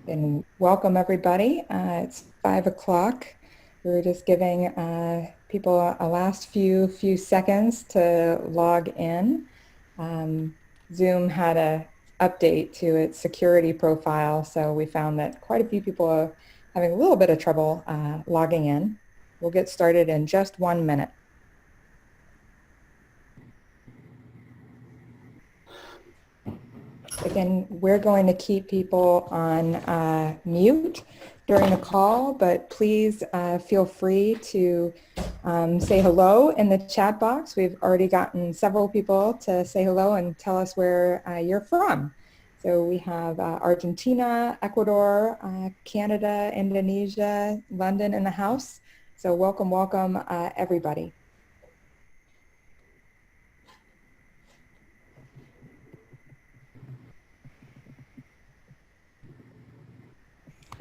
And welcome everybody. It's 5 o'clock. We're just giving people a last few seconds to log in. Zoom had a update to its security profile, so we found that quite a few people are having a little bit of trouble logging in. We'll get started in just 1 minute. Again, we're going to keep people on mute during the call, but please feel free to say hello in the chat box. We've already gotten several people to say hello and tell us where you're from. So we have Argentina, Ecuador, Canada, Indonesia, London in the house. So welcome, welcome everybody.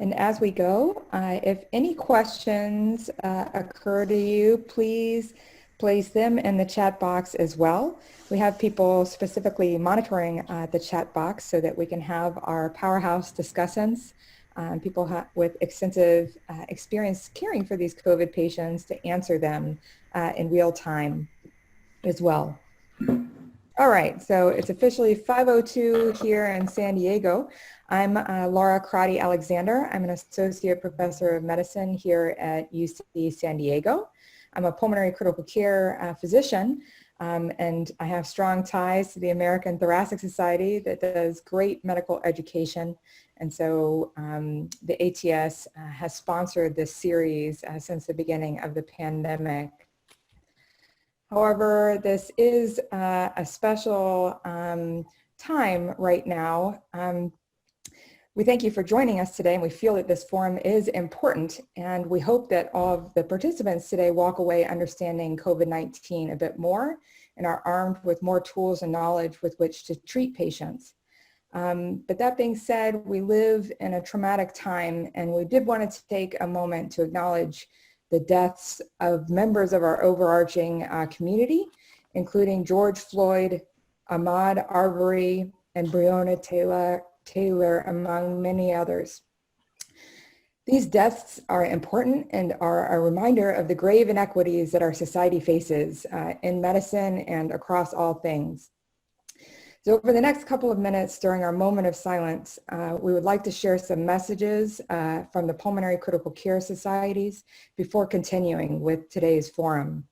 And as we go, if any questions occur to you, please place them in the chat box as well. We have people specifically monitoring the chat box so that we can have our powerhouse discussants, people with extensive experience caring for these COVID patients to answer them in real time as well. All right, so it's officially 5:02 here in San Diego. I'm Laura Crotty Alexander. I'm an associate professor of medicine here at UC San Diego. I'm a pulmonary critical care physician, and I have strong ties to the American Thoracic Society that does great medical education. And so the ATS has sponsored this series since the beginning of the pandemic. However, this is a special time right now. We thank you for joining us today, and we feel that this forum is important, and we hope that all of the participants today walk away understanding COVID-19 a bit more and are armed with more tools and knowledge with which to treat patients. But that being said, we live in a traumatic time, and we did want to take a moment to acknowledge the deaths of members of our overarching community, including George Floyd, Ahmaud Arbery, and Breonna Taylor, among many others. These deaths are important and are a reminder of the grave inequities that our society faces in medicine and across all things. So over the next couple of minutes during our moment of silence, we would like to share some messages from the Pulmonary Critical Care Societies before continuing with today's forum.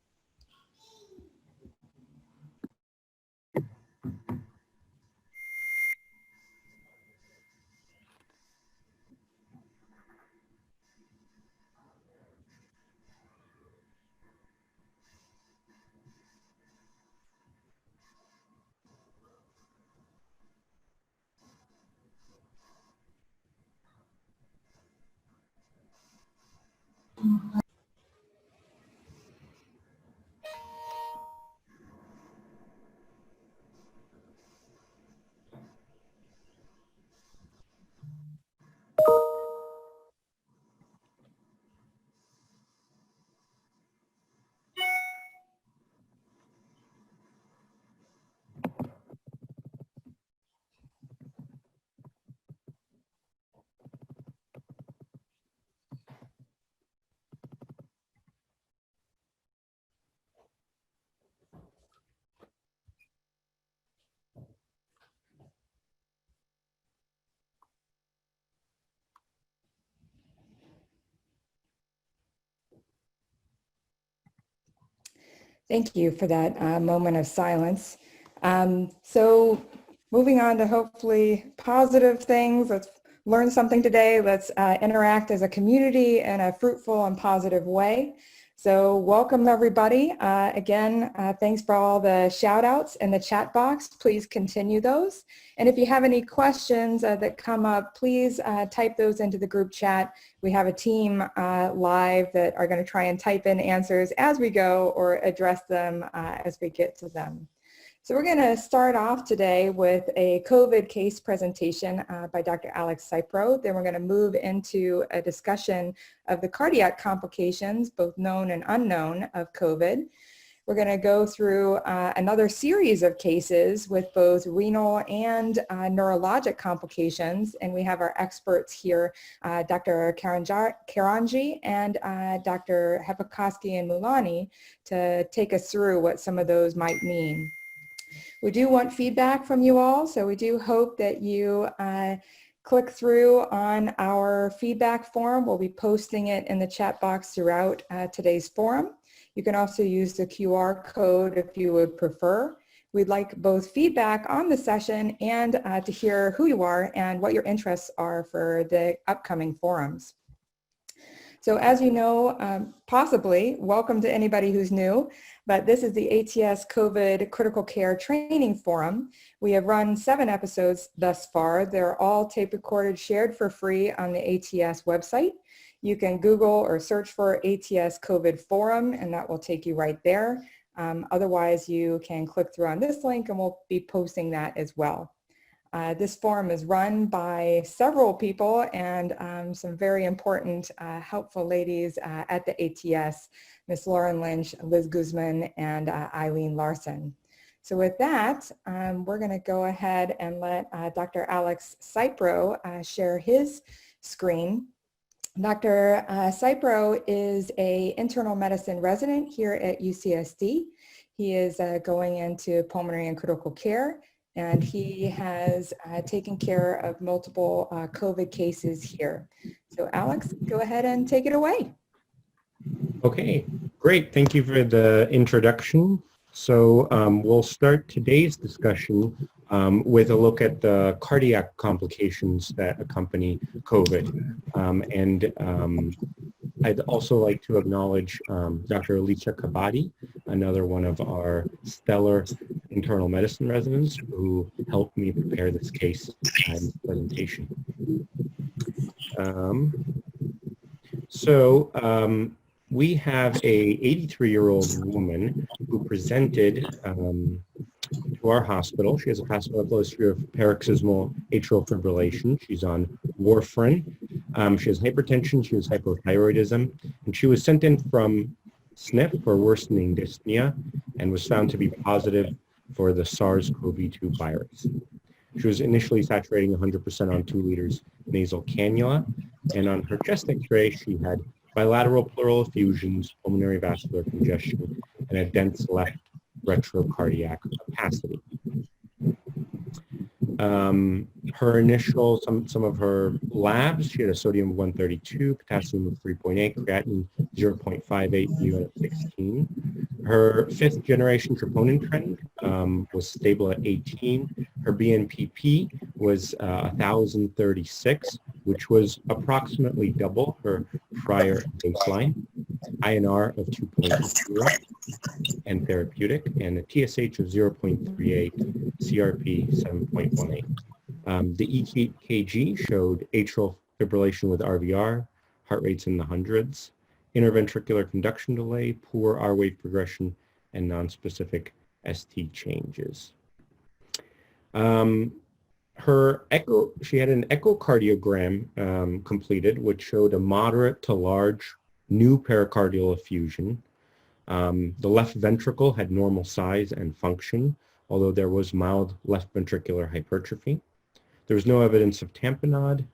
Thank you for that moment of silence. So moving on to hopefully positive things. Let's learn something today. Let's interact as a community in a fruitful and positive way. So welcome everybody. Again, thanks for all the shout outs in the chat box. Please continue those. And if you have any questions that come up, please type those into the group chat. We have a team live that are going to try and type in answers as we go or address them as we get to them. So we're going to start off today with a COVID case presentation by Dr. Alex Cypro. Then we're going to move into a discussion of the cardiac complications, both known and unknown, of COVID. We're going to go through another series of cases with both renal and neurologic complications. And we have our experts here, Dr. Karanjia and Dr. Hepokoski and Mullaney, to take us through what some of those might mean. We do want feedback from you all, so we do hope that you click through on our feedback form. We'll be posting it in the chat box throughout today's forum. You can also use the QR code if you would prefer. We'd like both feedback on the session and to hear who you are and what your interests are for the upcoming forums. So as you know, possibly, welcome to anybody who's new, but this is the ATS COVID Critical Care Training Forum. We have run 7 episodes thus far. They're all tape recorded, shared for free on the ATS website. You can Google or search for ATS COVID Forum, and that will take you right there. Otherwise, you can click through on this link, and we'll be posting that as well. This forum is run by several people and some very important, helpful ladies at the ATS, Ms. Lauren Lynch, Liz Guzman, and Eileen Larson. So with that, we're going to go ahead and let Dr. Alex Cypro share his screen. Dr. Cypro is an internal medicine resident here at UCSD. He is going into pulmonary and critical care, and he has taken care of multiple COVID cases here. So Alex, go ahead and take it away. Okay, great. Thank you for the introduction. So we'll start today's discussion with a look at the cardiac complications that accompany COVID. I'd also like to acknowledge Dr. Alicia Kabadi, another one of our stellar internal medicine residents who helped me prepare this case and presentation. We have a 83-year-old woman who presented to our hospital. She has a pathological history of paroxysmal atrial fibrillation. She's on warfarin. She has hypertension. She has hypothyroidism. And she was sent in from SNP for worsening dyspnea and was found to be positive for the SARS-CoV-2 virus. She was initially saturating 100% on 2 liters nasal cannula. And on her chest x-ray, she had bilateral pleural effusions, pulmonary vascular congestion, and a dense left retrocardiac opacity. Her initial, some of her labs, she had a sodium of 132, potassium of 3.8, creatinine 0.58, U at 16. Her 5th generation troponin trend was stable at 18. Her BNPP was 1,036, which was approximately double her prior baseline. INR of 2.0 and therapeutic, and a TSH of 0.38, CRP 7.18. The EKG showed atrial fibrillation with RVR, heart rates in the hundreds, interventricular conduction delay, poor R wave progression, and nonspecific ST changes. Her echo, she had an echocardiogram completed, which showed a moderate to large new pericardial effusion. The left ventricle had normal size and function, although there was mild left ventricular hypertrophy. There was no evidence of tamponade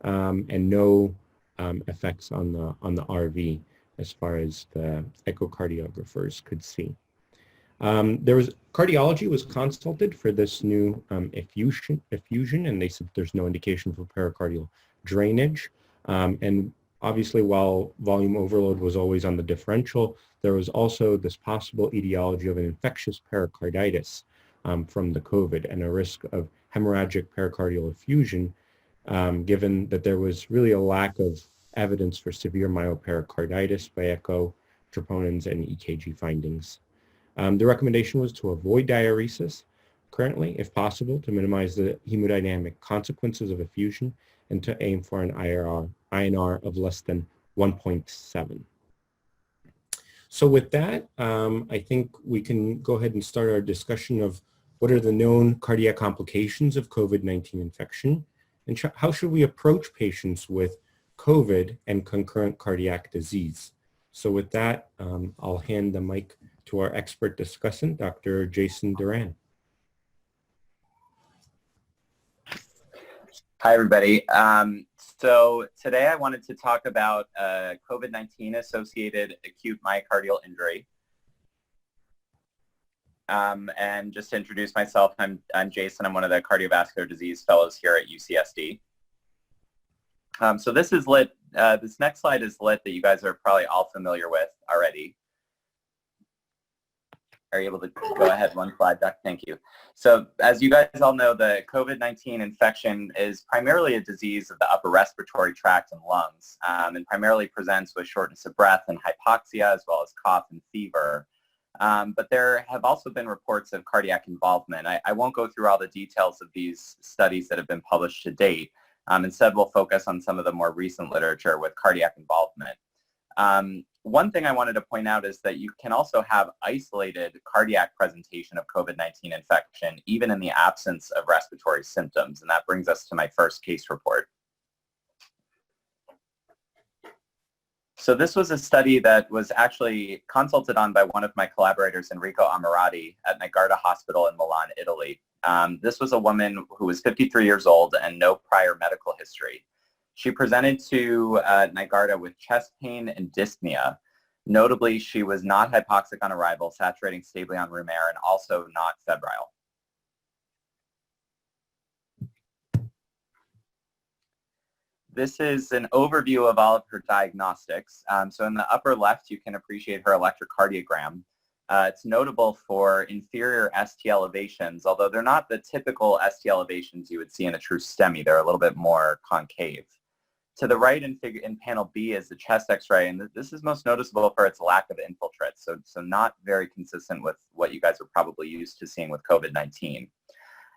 and no effects on the RV as far as the echocardiographers could see. Cardiology was consulted for this new effusion, and they said there's no indication for pericardial drainage. And obviously, while volume overload was always on the differential, there was also this possible etiology of an infectious pericarditis from the COVID and a risk of hemorrhagic pericardial effusion, given that there was really a lack of evidence for severe myopericarditis by echo, troponins, and EKG findings. The recommendation was to avoid diuresis currently, if possible, to minimize the hemodynamic consequences of effusion and to aim for an INR of less than 1.7. So with that, I think we can go ahead and start our discussion of what are the known cardiac complications of COVID-19 infection, and how should we approach patients with COVID and concurrent cardiac disease. So with that, I'll hand the mic to our expert discussant, Dr. Jason Duran. Hi, everybody. So today I wanted to talk about COVID-19 associated acute myocardial injury. And just to introduce myself, I'm Jason. I'm one of the cardiovascular disease fellows here at UCSD. So this is lit. This next slide is lit that you guys are probably all familiar with already. Are you able to go ahead one slide, Doc? Thank you. So as you guys all know, the COVID-19 infection is primarily a disease of the upper respiratory tract and lungs, and primarily presents with shortness of breath and hypoxia, as well as cough and fever. But there have also been reports of cardiac involvement. I won't go through all the details of these studies that have been published to date. Instead, we'll focus on some of the more recent literature with cardiac involvement. One thing I wanted to point out is that you can also have isolated cardiac presentation of COVID-19 infection, even in the absence of respiratory symptoms. And that brings us to my first case report. So this was a study that was actually consulted on by one of my collaborators, Enrico Ammirati, at Nigarda Hospital in Milan, Italy. This was a woman who was 53 years old and no prior medical history. She presented to Nigarda with chest pain and dyspnea. Notably, she was not hypoxic on arrival, saturating stably on room air, and also not febrile. This is an overview of all of her diagnostics. So in the upper left, you can appreciate her electrocardiogram. It's notable for inferior ST elevations, although they're not the typical ST elevations you would see in a true STEMI. They're a little bit more concave. To the right in panel B is the chest x-ray, and this is most noticeable for its lack of infiltrates, so not very consistent with what you guys are probably used to seeing with COVID-19.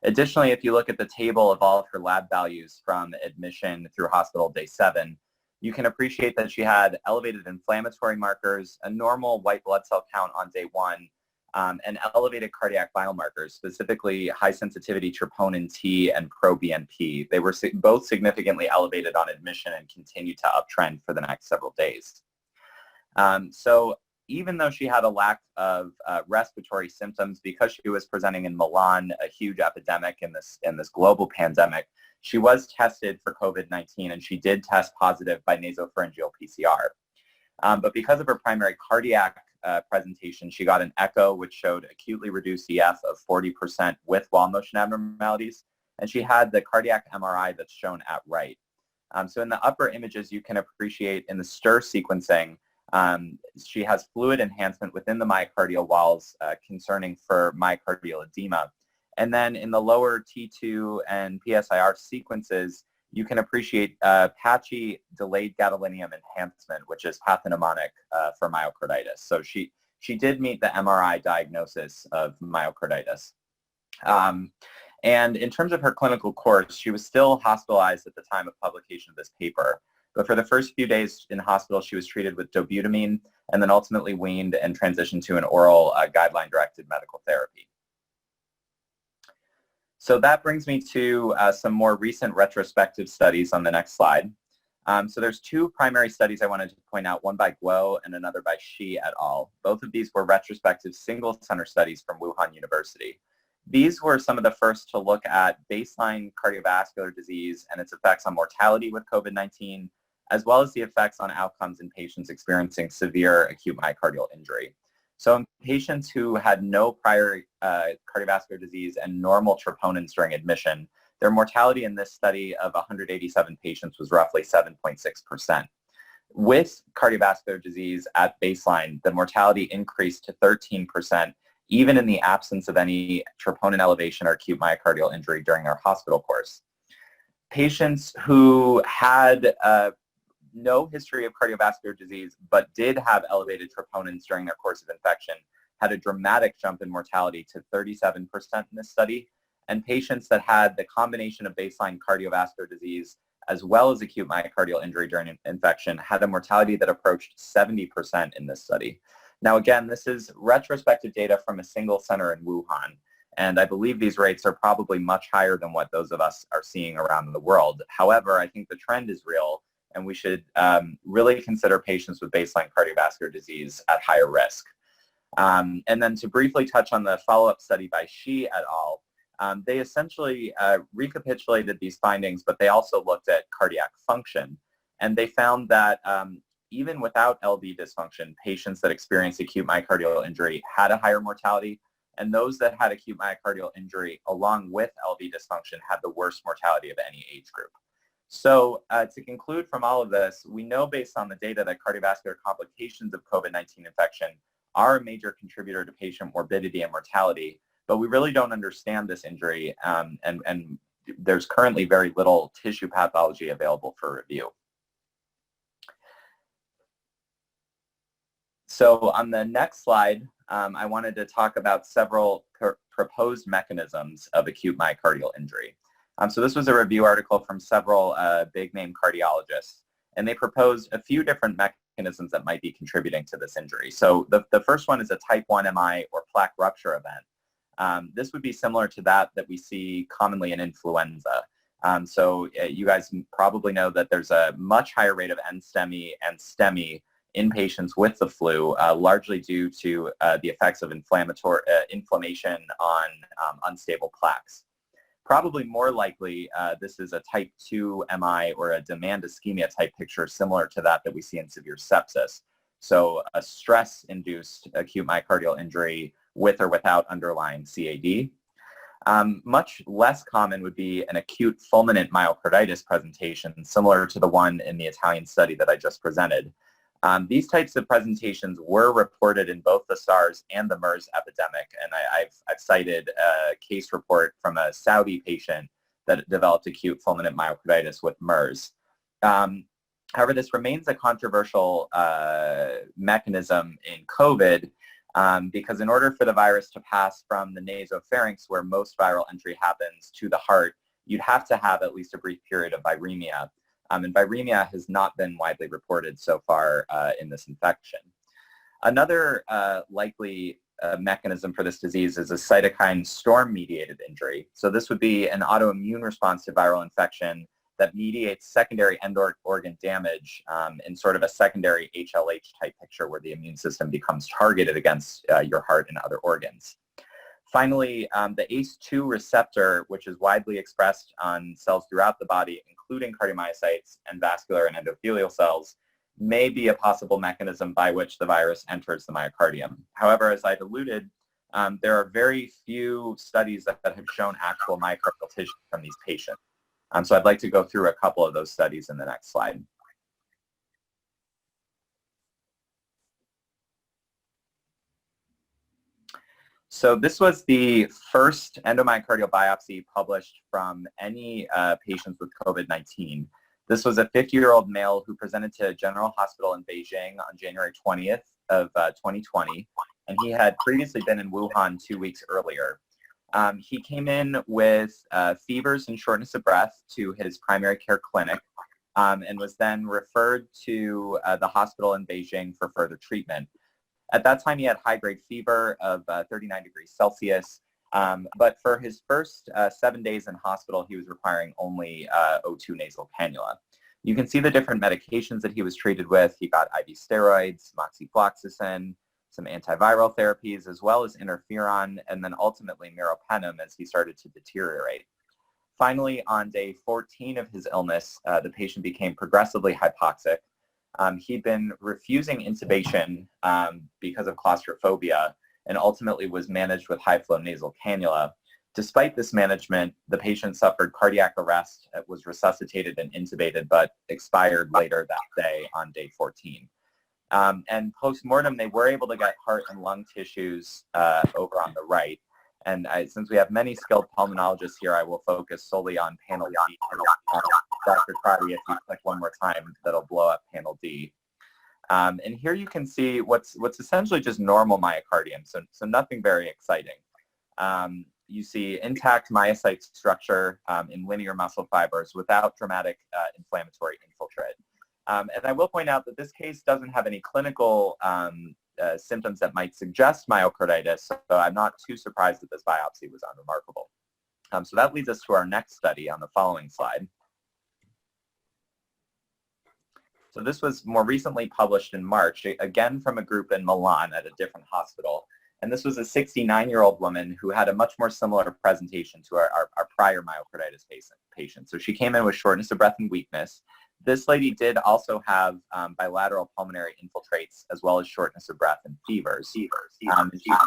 Additionally, if you look at the table of all of her lab values from admission through hospital day 7, you can appreciate that she had elevated inflammatory markers, a normal white blood cell count on day 1, and elevated cardiac biomarkers, specifically high sensitivity troponin T and pro-BNP. They were both significantly elevated on admission and continued to uptrend for the next several days. So even though she had a lack of respiratory symptoms, because she was presenting in Milan, a huge epidemic in this global pandemic, she was tested for COVID-19, and she did test positive by nasopharyngeal PCR. But because of her primary cardiac presentation, she got an echo which showed acutely reduced EF of 40% with wall motion abnormalities, and she had the cardiac MRI that's shown at right. So in the upper images, you can appreciate in the STIR sequencing, she has fluid enhancement within the myocardial walls concerning for myocardial edema. And then in the lower T2 and PSIR sequences, you can appreciate patchy delayed gadolinium enhancement, which is pathognomonic for myocarditis. So she did meet the MRI diagnosis of myocarditis. And in terms of her clinical course, she was still hospitalized at the time of publication of this paper. But for the first few days in hospital, she was treated with dobutamine and then ultimately weaned and transitioned to an oral guideline-directed medical therapy. So that brings me to some more recent retrospective studies on the next slide. So there's 2 primary studies I wanted to point out, one by Guo and another by Shi et al. Both of these were retrospective single-center studies from Wuhan University. These were some of the first to look at baseline cardiovascular disease and its effects on mortality with COVID-19, as well as the effects on outcomes in patients experiencing severe acute myocardial injury. So in patients who had no prior cardiovascular disease and normal troponins during admission, their mortality in this study of 187 patients was roughly 7.6%. With cardiovascular disease at baseline, the mortality increased to 13%, even in the absence of any troponin elevation or acute myocardial injury during our hospital course. Patients who had no history of cardiovascular disease, but did have elevated troponins during their course of infection, had a dramatic jump in mortality to 37% in this study. And patients that had the combination of baseline cardiovascular disease as well as acute myocardial injury during infection had a mortality that approached 70% in this study. Now, again, this is retrospective data from a single center in Wuhan. And I believe these rates are probably much higher than what those of us are seeing around the world. However, I think the trend is real, and we should really consider patients with baseline cardiovascular disease at higher risk. And then to briefly touch on the follow-up study by Shi et al., they essentially recapitulated these findings, but they also looked at cardiac function. And they found that even without LV dysfunction, patients that experienced acute myocardial injury had a higher mortality, and those that had acute myocardial injury along with LV dysfunction had the worst mortality of any age group. So to conclude from all of this, we know based on the data that cardiovascular complications of COVID-19 infection are a major contributor to patient morbidity and mortality, but we really don't understand this injury, and there's currently very little tissue pathology available for review. So on the next slide, I wanted to talk about several proposed mechanisms of acute myocardial injury. So this was a review article from several big-name cardiologists, and they proposed a few different mechanisms that might be contributing to this injury. So the first one is a type 1 MI or plaque rupture event. This would be similar to that we see commonly in influenza. So you guys probably know that there's a much higher rate of NSTEMI and STEMI in patients with the flu, largely due to the effects of inflammation on unstable plaques. Probably more likely, this is a type 2 MI or a demand ischemia type picture similar to that we see in severe sepsis. So a stress-induced acute myocardial injury with or without underlying CAD. Much less common would be an acute fulminant myocarditis presentation, similar to the one in the Italian study that I just presented. These types of presentations were reported in both the SARS and the MERS epidemic, and I've cited a case report from a Saudi patient that developed acute fulminant myocarditis with MERS. However, this remains a controversial mechanism in COVID because in order for the virus to pass from the nasopharynx, where most viral entry happens, to the heart, you'd have to have at least a brief period of viremia. And viremia has not been widely reported so far in this infection. Another likely mechanism for this disease is a cytokine storm-mediated injury. So this would be an autoimmune response to viral infection that mediates secondary end organ damage in sort of a secondary HLH type picture where the immune system becomes targeted against your heart and other organs. Finally, the ACE2 receptor, which is widely expressed on cells throughout the body, including cardiomyocytes and vascular and endothelial cells, may be a possible mechanism by which the virus enters the myocardium. However, as I've alluded, there are very few studies that have shown actual myocardial tissue from these patients. So I'd like to go through a couple of those studies in the next slide. So this was the first endomyocardial biopsy published from any patients with COVID-19. This was a 50-year-old male who presented to General Hospital in Beijing on January 20th of 2020, and he had previously been in Wuhan 2 weeks earlier. He came in with fevers and shortness of breath to his primary care clinic and was then referred to the hospital in Beijing for further treatment. At that time, he had high-grade fever of 39 degrees Celsius, but for his first 7 days in hospital, he was requiring only O2 nasal cannula. You can see the different medications that he was treated with. He got IV steroids, moxifloxacin, some antiviral therapies, as well as interferon, and then ultimately meropenem as he started to deteriorate. Finally, on day 14 of his illness, the patient became progressively hypoxic. He'd been refusing intubation because of claustrophobia and ultimately was managed with high-flow nasal cannula. Despite this management, the patient suffered cardiac arrest, was resuscitated and intubated, but expired later that day on day 14. And post-mortem, they were able to get heart and lung tissues over on the right. And since we have many skilled pulmonologists here, I will focus solely on panel D. Dr. Crotty, if you click one more time, that'll blow up panel D. And here you can see what's essentially just normal myocardium, so nothing very exciting. You see intact myocyte structure in linear muscle fibers without dramatic inflammatory infiltrate. And I will point out that this case doesn't have any clinical symptoms that might suggest myocarditis, so I'm not too surprised that this biopsy was unremarkable. So that leads us to our next study on the following slide. So this was more recently published in March, again from a group in Milan at a different hospital. And this was a 69-year-old woman who had a much more similar presentation to our prior myocarditis patient. So she came in with shortness of breath and weakness. This lady did also have bilateral pulmonary infiltrates as well as shortness of breath and fevers. She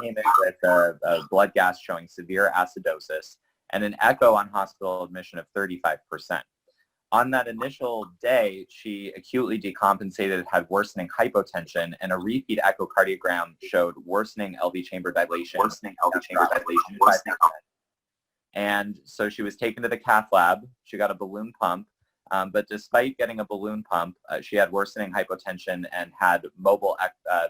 came in with a blood gas showing severe acidosis and an echo on hospital admission of 35%. On that initial day, she acutely decompensated, had worsening hypotension, and a repeat echocardiogram showed worsening LV chamber dilation. And so she was taken to the cath lab. She got a balloon pump. But despite getting a balloon pump, she had worsening hypotension and had mobile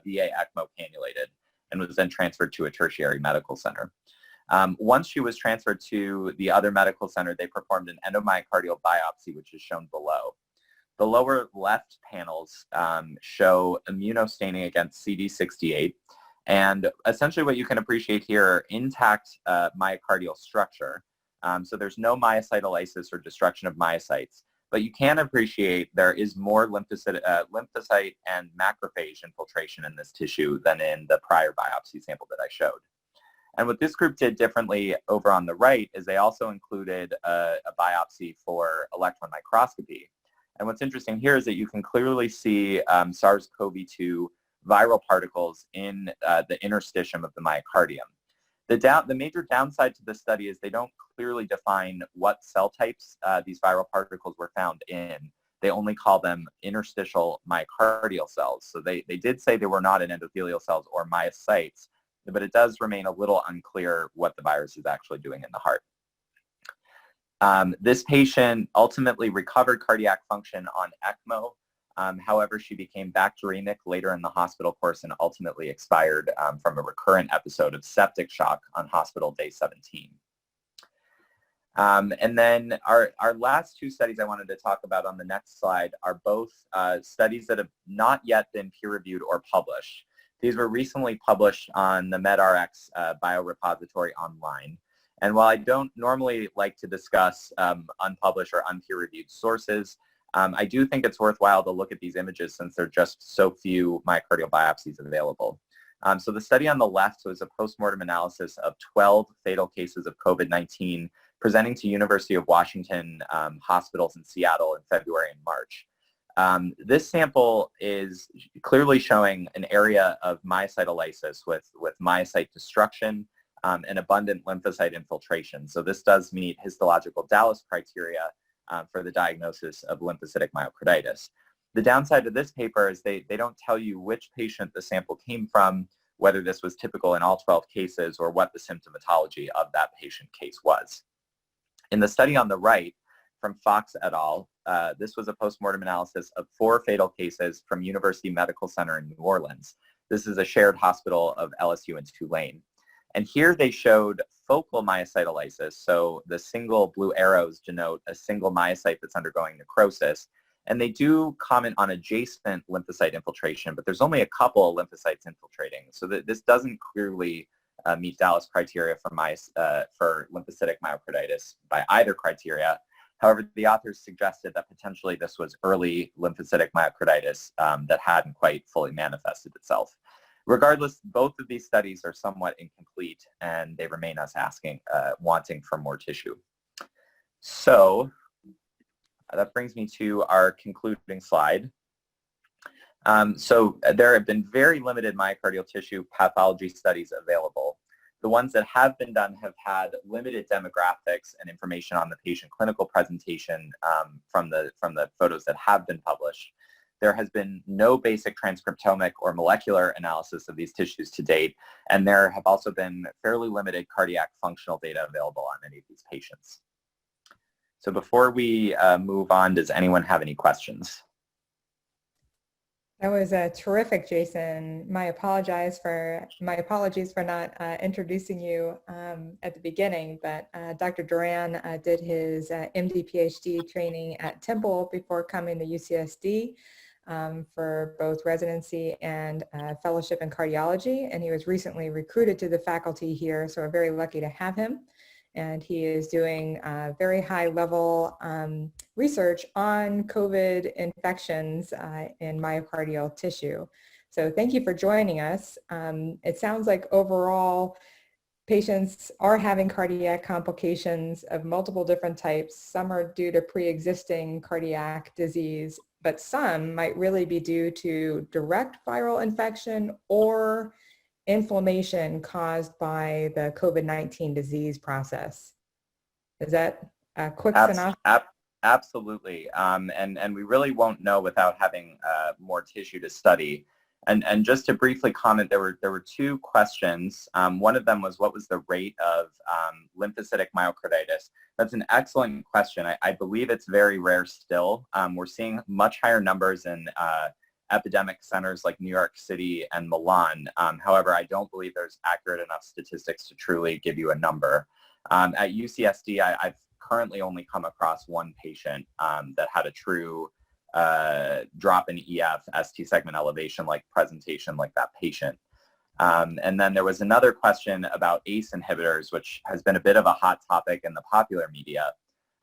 VA ECMO cannulated and was then transferred to a tertiary medical center. Once she was transferred to the other medical center, they performed an endomyocardial biopsy, which is shown below. The lower left panels show immunostaining against CD68. And essentially what you can appreciate here, intact myocardial structure. So there's no myocytolysis or destruction of myocytes. But you can appreciate there is more lymphocyte and macrophage infiltration in this tissue than in the prior biopsy sample that I showed. And what this group did differently over on the right is they also included a biopsy for electron microscopy. And what's interesting here is that you can clearly see SARS-CoV-2 viral particles in the interstitium of the myocardium. The major downside to this study is they don't clearly define what cell types these viral particles were found in. They only call them interstitial myocardial cells. So they did say they were not in endothelial cells or myocytes, but it does remain a little unclear what the virus is actually doing in the heart. This patient ultimately recovered cardiac function on ECMO. However, she became bacteremic later in the hospital course and ultimately expired from a recurrent episode of septic shock on hospital day 17. And then our last two studies I wanted to talk about on the next slide are both studies that have not yet been peer-reviewed or published. These were recently published on the medRx biorepository online. And while I don't normally like to discuss unpublished or unpeer-reviewed sources, I do think it's worthwhile to look at these images since there are just so few myocardial biopsies available. So the study on the left was a postmortem analysis of 12 fatal cases of COVID-19 presenting to University of Washington hospitals in Seattle in February and March. This sample is clearly showing an area of myocytolysis with myocyte destruction and abundant lymphocyte infiltration. So this does meet histological Dallas criteria for the diagnosis of lymphocytic myocarditis. The downside of this paper is they don't tell you which patient the sample came from, whether this was typical in all 12 cases, or what the symptomatology of that patient case was. In the study on the right, from Fox et al., this was a postmortem analysis of 4 fatal cases from University Medical Center in New Orleans. This is a shared hospital of LSU and Tulane. And here they showed focal myocytolysis, so the single blue arrows denote a single myocyte that's undergoing necrosis. And they do comment on adjacent lymphocyte infiltration, but there's only a couple of lymphocytes infiltrating. So this doesn't clearly meet Dallas criteria for lymphocytic myocarditis by either criteria. However, the authors suggested that potentially this was early lymphocytic myocarditis that hadn't quite fully manifested itself. Regardless, both of these studies are somewhat incomplete, and they remain us wanting for more tissue. So that brings me to our concluding slide. So there have been very limited myocardial tissue pathology studies available. The ones that have been done have had limited demographics and information on the patient clinical presentation from the photos that have been published. There has been no basic transcriptomic or molecular analysis of these tissues to date, and there have also been fairly limited cardiac functional data available on many of these patients. So before we move on, does anyone have any questions? That was terrific, Jason. My apologies for not introducing you at the beginning, but Dr. Duran did his MD PhD training at Temple before coming to UCSD for both residency and fellowship in cardiology, and he was recently recruited to the faculty here, so we're very lucky to have him. And he is doing very high-level research on COVID infections in myocardial tissue. So thank you for joining us. It sounds like overall patients are having cardiac complications of multiple different types. Some are due to pre-existing cardiac disease, but some might really be due to direct viral infection or inflammation caused by the COVID-19 disease process. Is that a quick synopsis? Absolutely. And we really won't know without having more tissue to study. And just to briefly comment, there were two questions. One of them was, what was the rate of lymphocytic myocarditis? That's an excellent question. I believe it's very rare still. We're seeing much higher numbers in epidemic centers like New York City and Milan. However, I don't believe there's accurate enough statistics to truly give you a number. At UCSD, I've currently only come across one patient that had a true drop in EF, ST segment elevation, like presentation like that patient. And then there was another question about ACE inhibitors, which has been a bit of a hot topic in the popular media.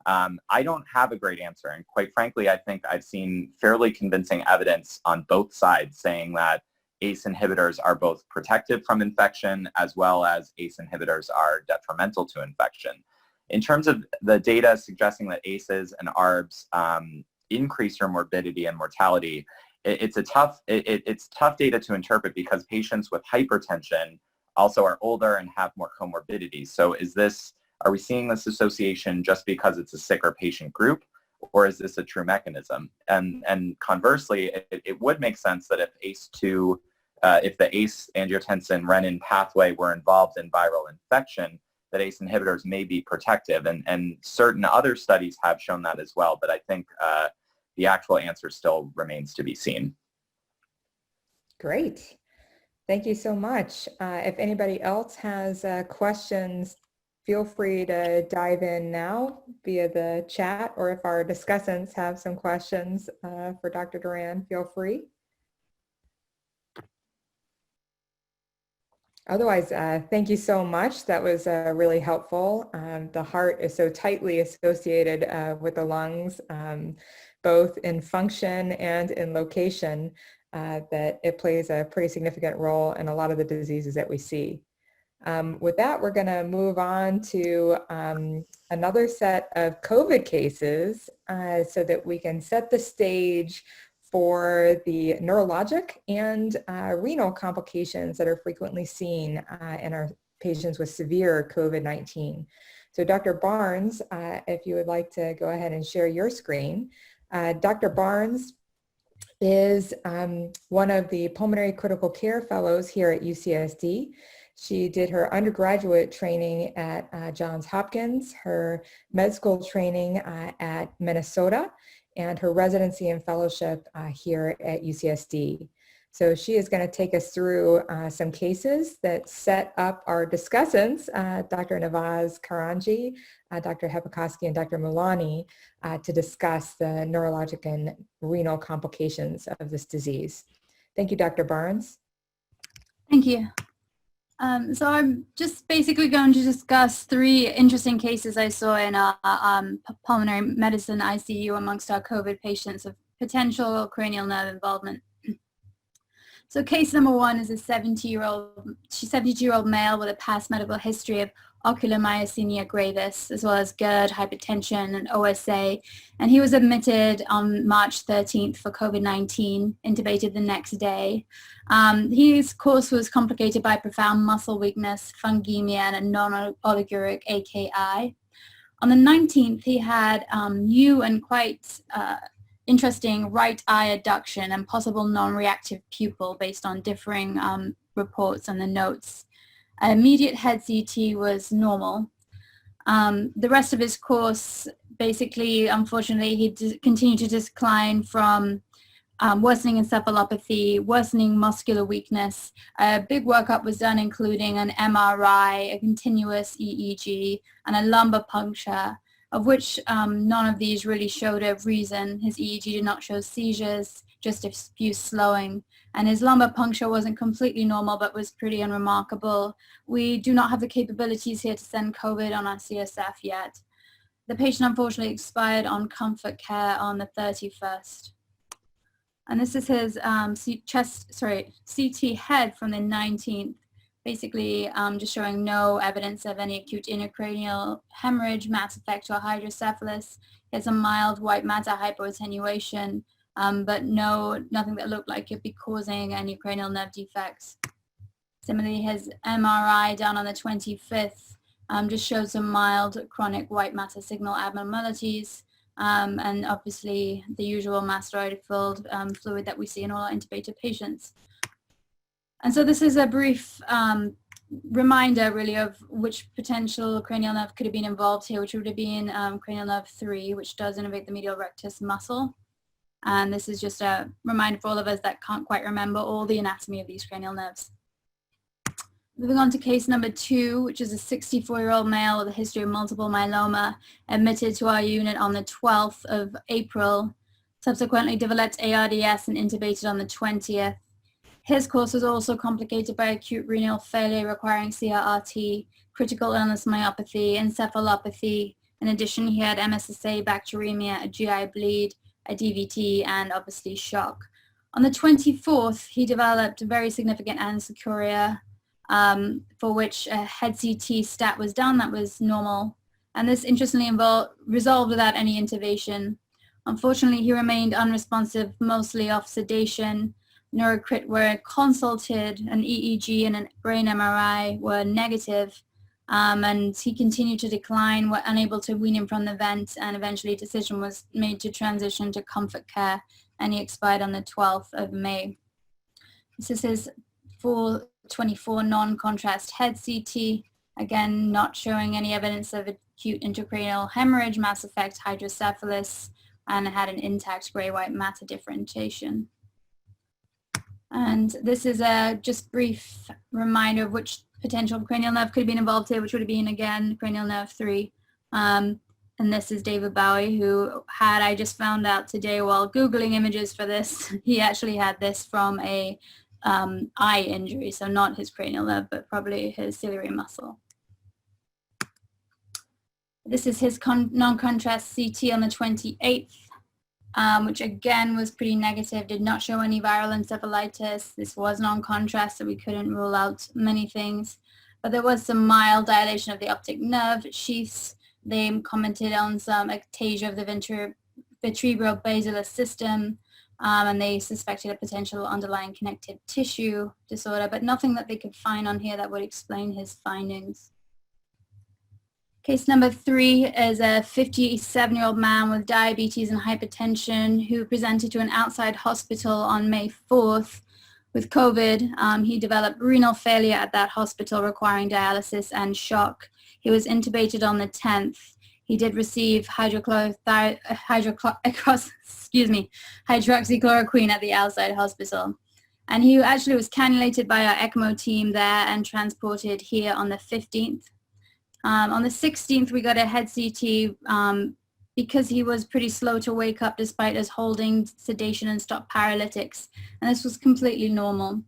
I don't have a great answer. And quite frankly, I think I've seen fairly convincing evidence on both sides saying that ACE inhibitors are both protective from infection as well as ACE inhibitors are detrimental to infection. In terms of the data suggesting that ACEs and ARBs increase your morbidity and mortality, it's tough data to interpret because patients with hypertension also are older and have more comorbidities. So are we seeing this association just because it's a sicker patient group, or is this a true mechanism? And conversely, it would make sense that if ACE2, if the ACE angiotensin renin pathway were involved in viral infection, that ACE inhibitors may be protective, and certain other studies have shown that as well, but I think the actual answer still remains to be seen. Great. Thank you so much. If anybody else has questions, feel free to dive in now via the chat, or if our discussants have some questions for Dr. Duran, feel free. Otherwise, thank you so much. That was really helpful. The heart is so tightly associated with the lungs, both in function and in location, that it plays a pretty significant role in a lot of the diseases that we see. With that, we're going to move on to another set of COVID cases so that we can set the stage for the neurologic and renal complications that are frequently seen in our patients with severe COVID-19. So Dr. Barnes, if you would like to go ahead and share your screen. Dr. Barnes is one of the pulmonary critical care fellows here at UCSD. She did her undergraduate training at Johns Hopkins, her med school training at Minnesota, and her residency and fellowship here at UCSD. So she is going to take us through some cases that set up our discussants, Dr. Navaz, Karanjia, Dr. Hepokoski, and Dr. Mullaney, to discuss the neurologic and renal complications of this disease. Thank you, Dr. Barnes. Thank you. So I'm just basically going to discuss three interesting cases I saw in our pulmonary medicine ICU amongst our COVID patients of potential cranial nerve involvement. So case number one is a 72-year-old male with a past medical history of ocular myasthenia gravis, as well as GERD, hypertension, and OSA. And he was admitted on March 13th for COVID-19, intubated the next day. His course was complicated by profound muscle weakness, fungemia, and a non-oliguric AKI. On the 19th, he had new and quite interesting right eye adduction and possible non-reactive pupil based on differing reports on the notes. Immediate head CT was normal. The rest of his course, basically, unfortunately, he continued to decline from worsening encephalopathy, worsening muscular weakness. A big workup was done, including an MRI, a continuous EEG, and a lumbar puncture, of which none of these really showed a reason. His EEG did not show seizures, just diffuse slowing, and his lumbar puncture wasn't completely normal, but was pretty unremarkable. We do not have the capabilities here to send COVID on our CSF yet. The patient unfortunately expired on comfort care on the 31st. And this is his CT head from the 19th, basically just showing no evidence of any acute intracranial hemorrhage, mass effect, or hydrocephalus. He has a mild white matter hypoattenuation, but nothing that looked like it'd be causing any cranial nerve defects. Similarly, his MRI down on the 25th just shows some mild chronic white matter signal abnormalities, and obviously the usual mastoid-filled fluid that we see in all our intubated patients. And so this is a brief reminder really of which potential cranial nerve could have been involved here, which would have been cranial nerve 3, which does innervate the medial rectus muscle. And this is just a reminder for all of us that can't quite remember all the anatomy of these cranial nerves. Moving on to case number 2, which is a 64-year-old male with a history of multiple myeloma, admitted to our unit on the 12th of April, subsequently developed ARDS and intubated on the 20th. His course was also complicated by acute renal failure requiring CRRT, critical illness myopathy, encephalopathy. In addition, he had MSSA, bacteremia, a GI bleed, a DVT, and obviously shock. On the 24th, he developed very significant anecyuria, for which a head CT stat was done that was normal. And this interestingly resolved without any intubation. Unfortunately, he remained unresponsive, mostly off sedation. Neurocrit were consulted, an EEG and a brain MRI were negative, and he continued to decline, were unable to wean him from the vent, and eventually a decision was made to transition to comfort care, and he expired on the 12th of May. This is his 424 non-contrast head CT, again not showing any evidence of acute intracranial hemorrhage, mass effect, hydrocephalus, and had an intact gray-white matter differentiation. And this is a just brief reminder of which potential cranial nerve could have been involved here, which would have been, again, cranial nerve 3. And this is David Bowie, who had, I just found out today while Googling images for this, he actually had this from a eye injury, so not his cranial nerve, but probably his ciliary muscle. This is his non-contrast CT on the 28th. Which again was pretty negative, did not show any viral encephalitis. This was non-contrast, so we couldn't rule out many things. But there was some mild dilation of the optic nerve sheaths. They commented on some ectasia of the vertebro-basilar system, and they suspected a potential underlying connective tissue disorder, but nothing that they could find on here that would explain his findings. Case number 3 is a 57-year-old man with diabetes and hypertension who presented to an outside hospital on May 4th with COVID. He developed renal failure at that hospital requiring dialysis and shock. He was intubated on the 10th. He did receive hydroxychloroquine at the outside hospital. And he actually was cannulated by our ECMO team there and transported here on the 15th. On the 16th, we got a head CT because he was pretty slow to wake up despite us holding sedation and stop paralytics, and this was completely normal.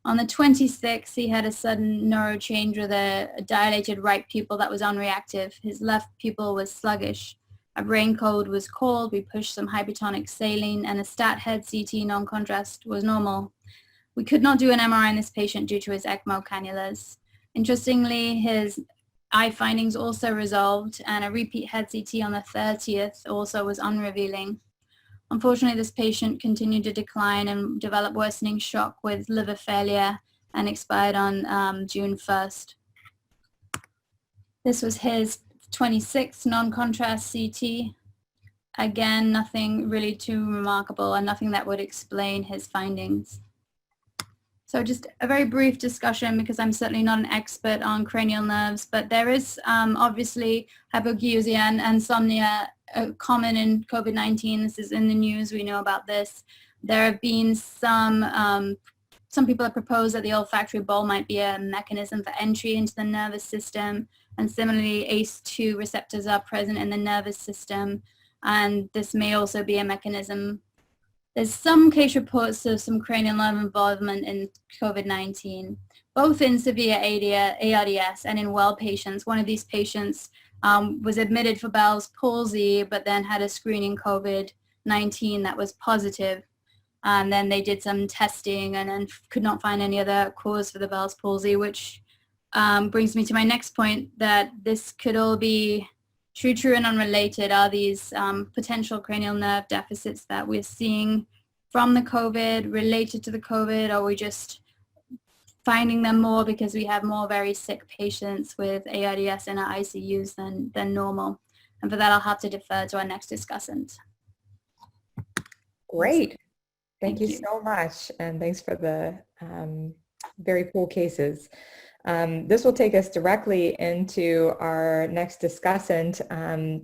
On the 26th, he had a sudden neuro change with a dilated right pupil that was unreactive. His left pupil was sluggish. A brain code was called. We pushed some hypertonic saline, and a stat head CT non-contrast was normal. We could not do an MRI in this patient due to his ECMO cannulas. Interestingly, his eye findings also resolved, and a repeat head CT on the 30th also was unrevealing. Unfortunately, this patient continued to decline and develop worsening shock with liver failure and expired on June 1st. This was his 26th non-contrast CT. Again, nothing really too remarkable and nothing that would explain his findings. So just a very brief discussion, because I'm certainly not an expert on cranial nerves, but there is obviously hypokalemia and insomnia common in COVID-19. This is in the news. We know about this. There have been some people have proposed that the olfactory bulb might be a mechanism for entry into the nervous system. And similarly, ACE2 receptors are present in the nervous system, and this may also be a mechanism. There's some case reports of some cranial nerve involvement in COVID-19, both in severe ARDS and in well patients. One of these patients was admitted for Bell's palsy, but then had a screening COVID-19 that was positive. And then they did some testing and then could not find any other cause for the Bell's palsy, which brings me to my next point, that this could all be true and unrelated. Are these potential cranial nerve deficits that we're seeing from the COVID related to the COVID? Or are we just finding them more because we have more very sick patients with ARDS in our ICUs than normal? And for that, I'll have to defer to our next discussant. Great. Thank you so much. And thanks for the very cool cases. This will take us directly into our next discussant,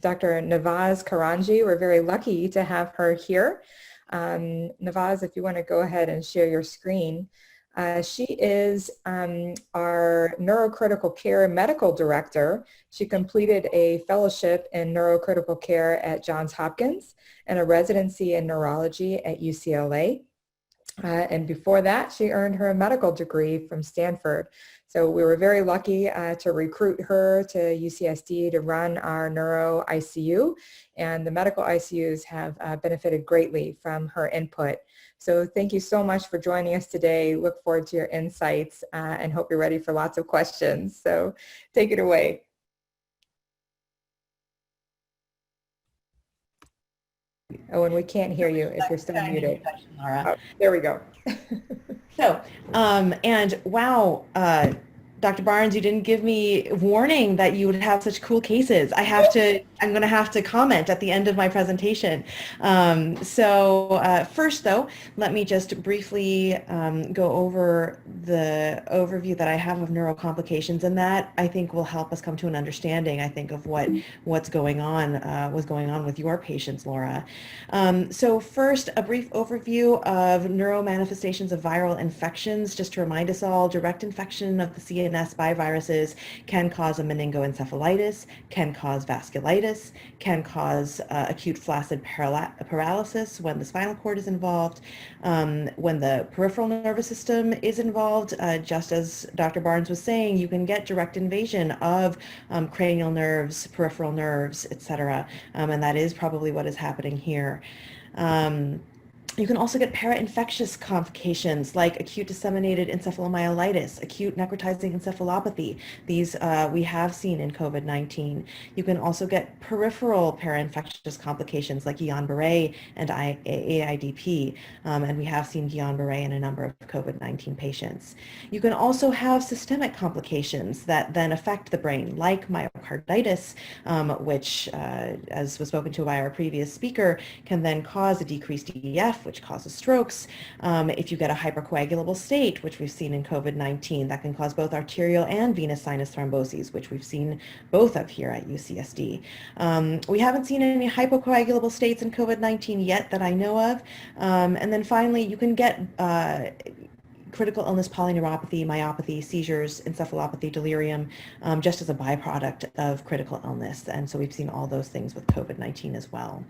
Dr. Navaz Karanjia. We're very lucky to have her here. Navaz, if you want to go ahead and share your screen. She is our neurocritical care medical director. She completed a fellowship in neurocritical care at Johns Hopkins and a residency in neurology at UCLA. And before that, she earned her medical degree from Stanford. So we were very lucky to recruit her to UCSD to run our neuro ICU, and the medical ICUs have benefited greatly from her input. So thank you so much for joining us today. Look forward to your insights and hope you're ready for lots of questions. So take it away. Oh, and we can't hear you if you're still muted. Laura. Oh, there we go. So, and wow, Dr. Barnes, you didn't give me warning that you would have such cool cases. I'm going to have to comment at the end of my presentation. First though, let me just briefly go over the overview that I have of neuro complications, and that I think will help us come to an understanding, I think, of what's going on, was going on with your patients, Laura. So first, a brief overview of neuro manifestations of viral infections. Just to remind us all, direct infection of the CNS by viruses can cause a meningoencephalitis, can cause vasculitis, can cause acute flaccid paralysis when the spinal cord is involved. When the peripheral nervous system is involved, just as Dr. Barnes was saying, you can get direct invasion of cranial nerves, peripheral nerves, etc. And that is probably what is happening here. You can also get para-infectious complications like acute disseminated encephalomyelitis, acute necrotizing encephalopathy. These we have seen in COVID-19. You can also get peripheral para-infectious complications like Guillain-Barré and AIDP, and we have seen Guillain-Barré in a number of COVID-19 patients. You can also have systemic complications that then affect the brain, like myocarditis, which, as was spoken to by our previous speaker, can then cause a decreased EF, which causes strokes. If you get a hypercoagulable state, which we've seen in COVID-19, that can cause both arterial and venous sinus thromboses, which we've seen both of here at UCSD. We haven't seen any hypocoagulable states in COVID-19 yet that I know of. And then finally, you can get critical illness, polyneuropathy, myopathy, seizures, encephalopathy, delirium, just as a byproduct of critical illness. And so we've seen all those things with COVID-19 as well.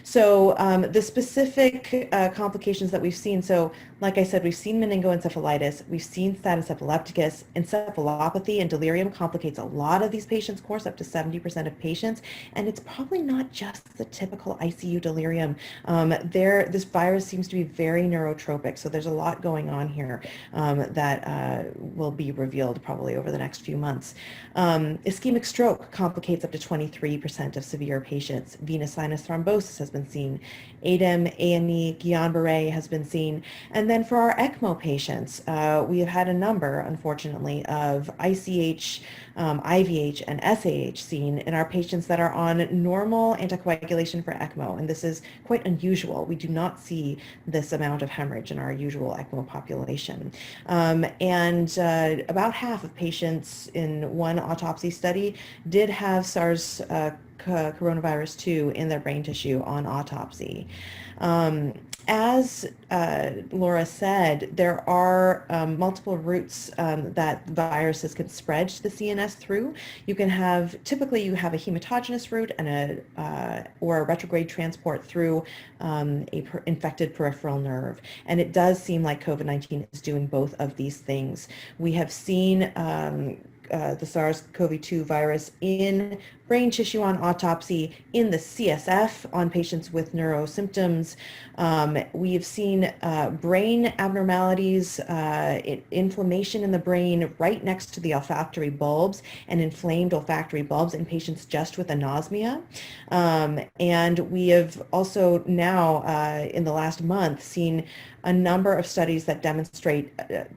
So the specific complications that we've seen, so like I said, we've seen meningoencephalitis, we've seen status epilepticus, encephalopathy and delirium complicates a lot of these patients' course, up to 70% of patients, and it's probably not just the typical ICU delirium. This virus seems to be very neurotropic, so there's a lot going on here that will be revealed probably over the next few months. Ischemic stroke complicates up to 23% of severe patients. Venous sinus thrombosis has been seen. ADEM, A&E, Guillain-Barré has been seen. And then for our ECMO patients, we have had a number, unfortunately, of ICH, IVH, and SAH seen in our patients that are on normal anticoagulation for ECMO. And this is quite unusual. We do not see this amount of hemorrhage in our usual ECMO population. About half of patients in one autopsy study did have SARS coronavirus 2 in their brain tissue on autopsy. As Laura said, there are multiple routes that viruses can spread to the CNS through. You can have, typically you have a hematogenous route and or a retrograde transport through infected peripheral nerve. And it does seem like COVID-19 is doing both of these things. We have seen the SARS-CoV-2 virus in brain tissue on autopsy, in the CSF on patients with neuro symptoms. We've seen brain abnormalities, inflammation in the brain right next to the olfactory bulbs and inflamed olfactory bulbs in patients just with anosmia. And we have also now, in the last month, seen a number of studies that demonstrate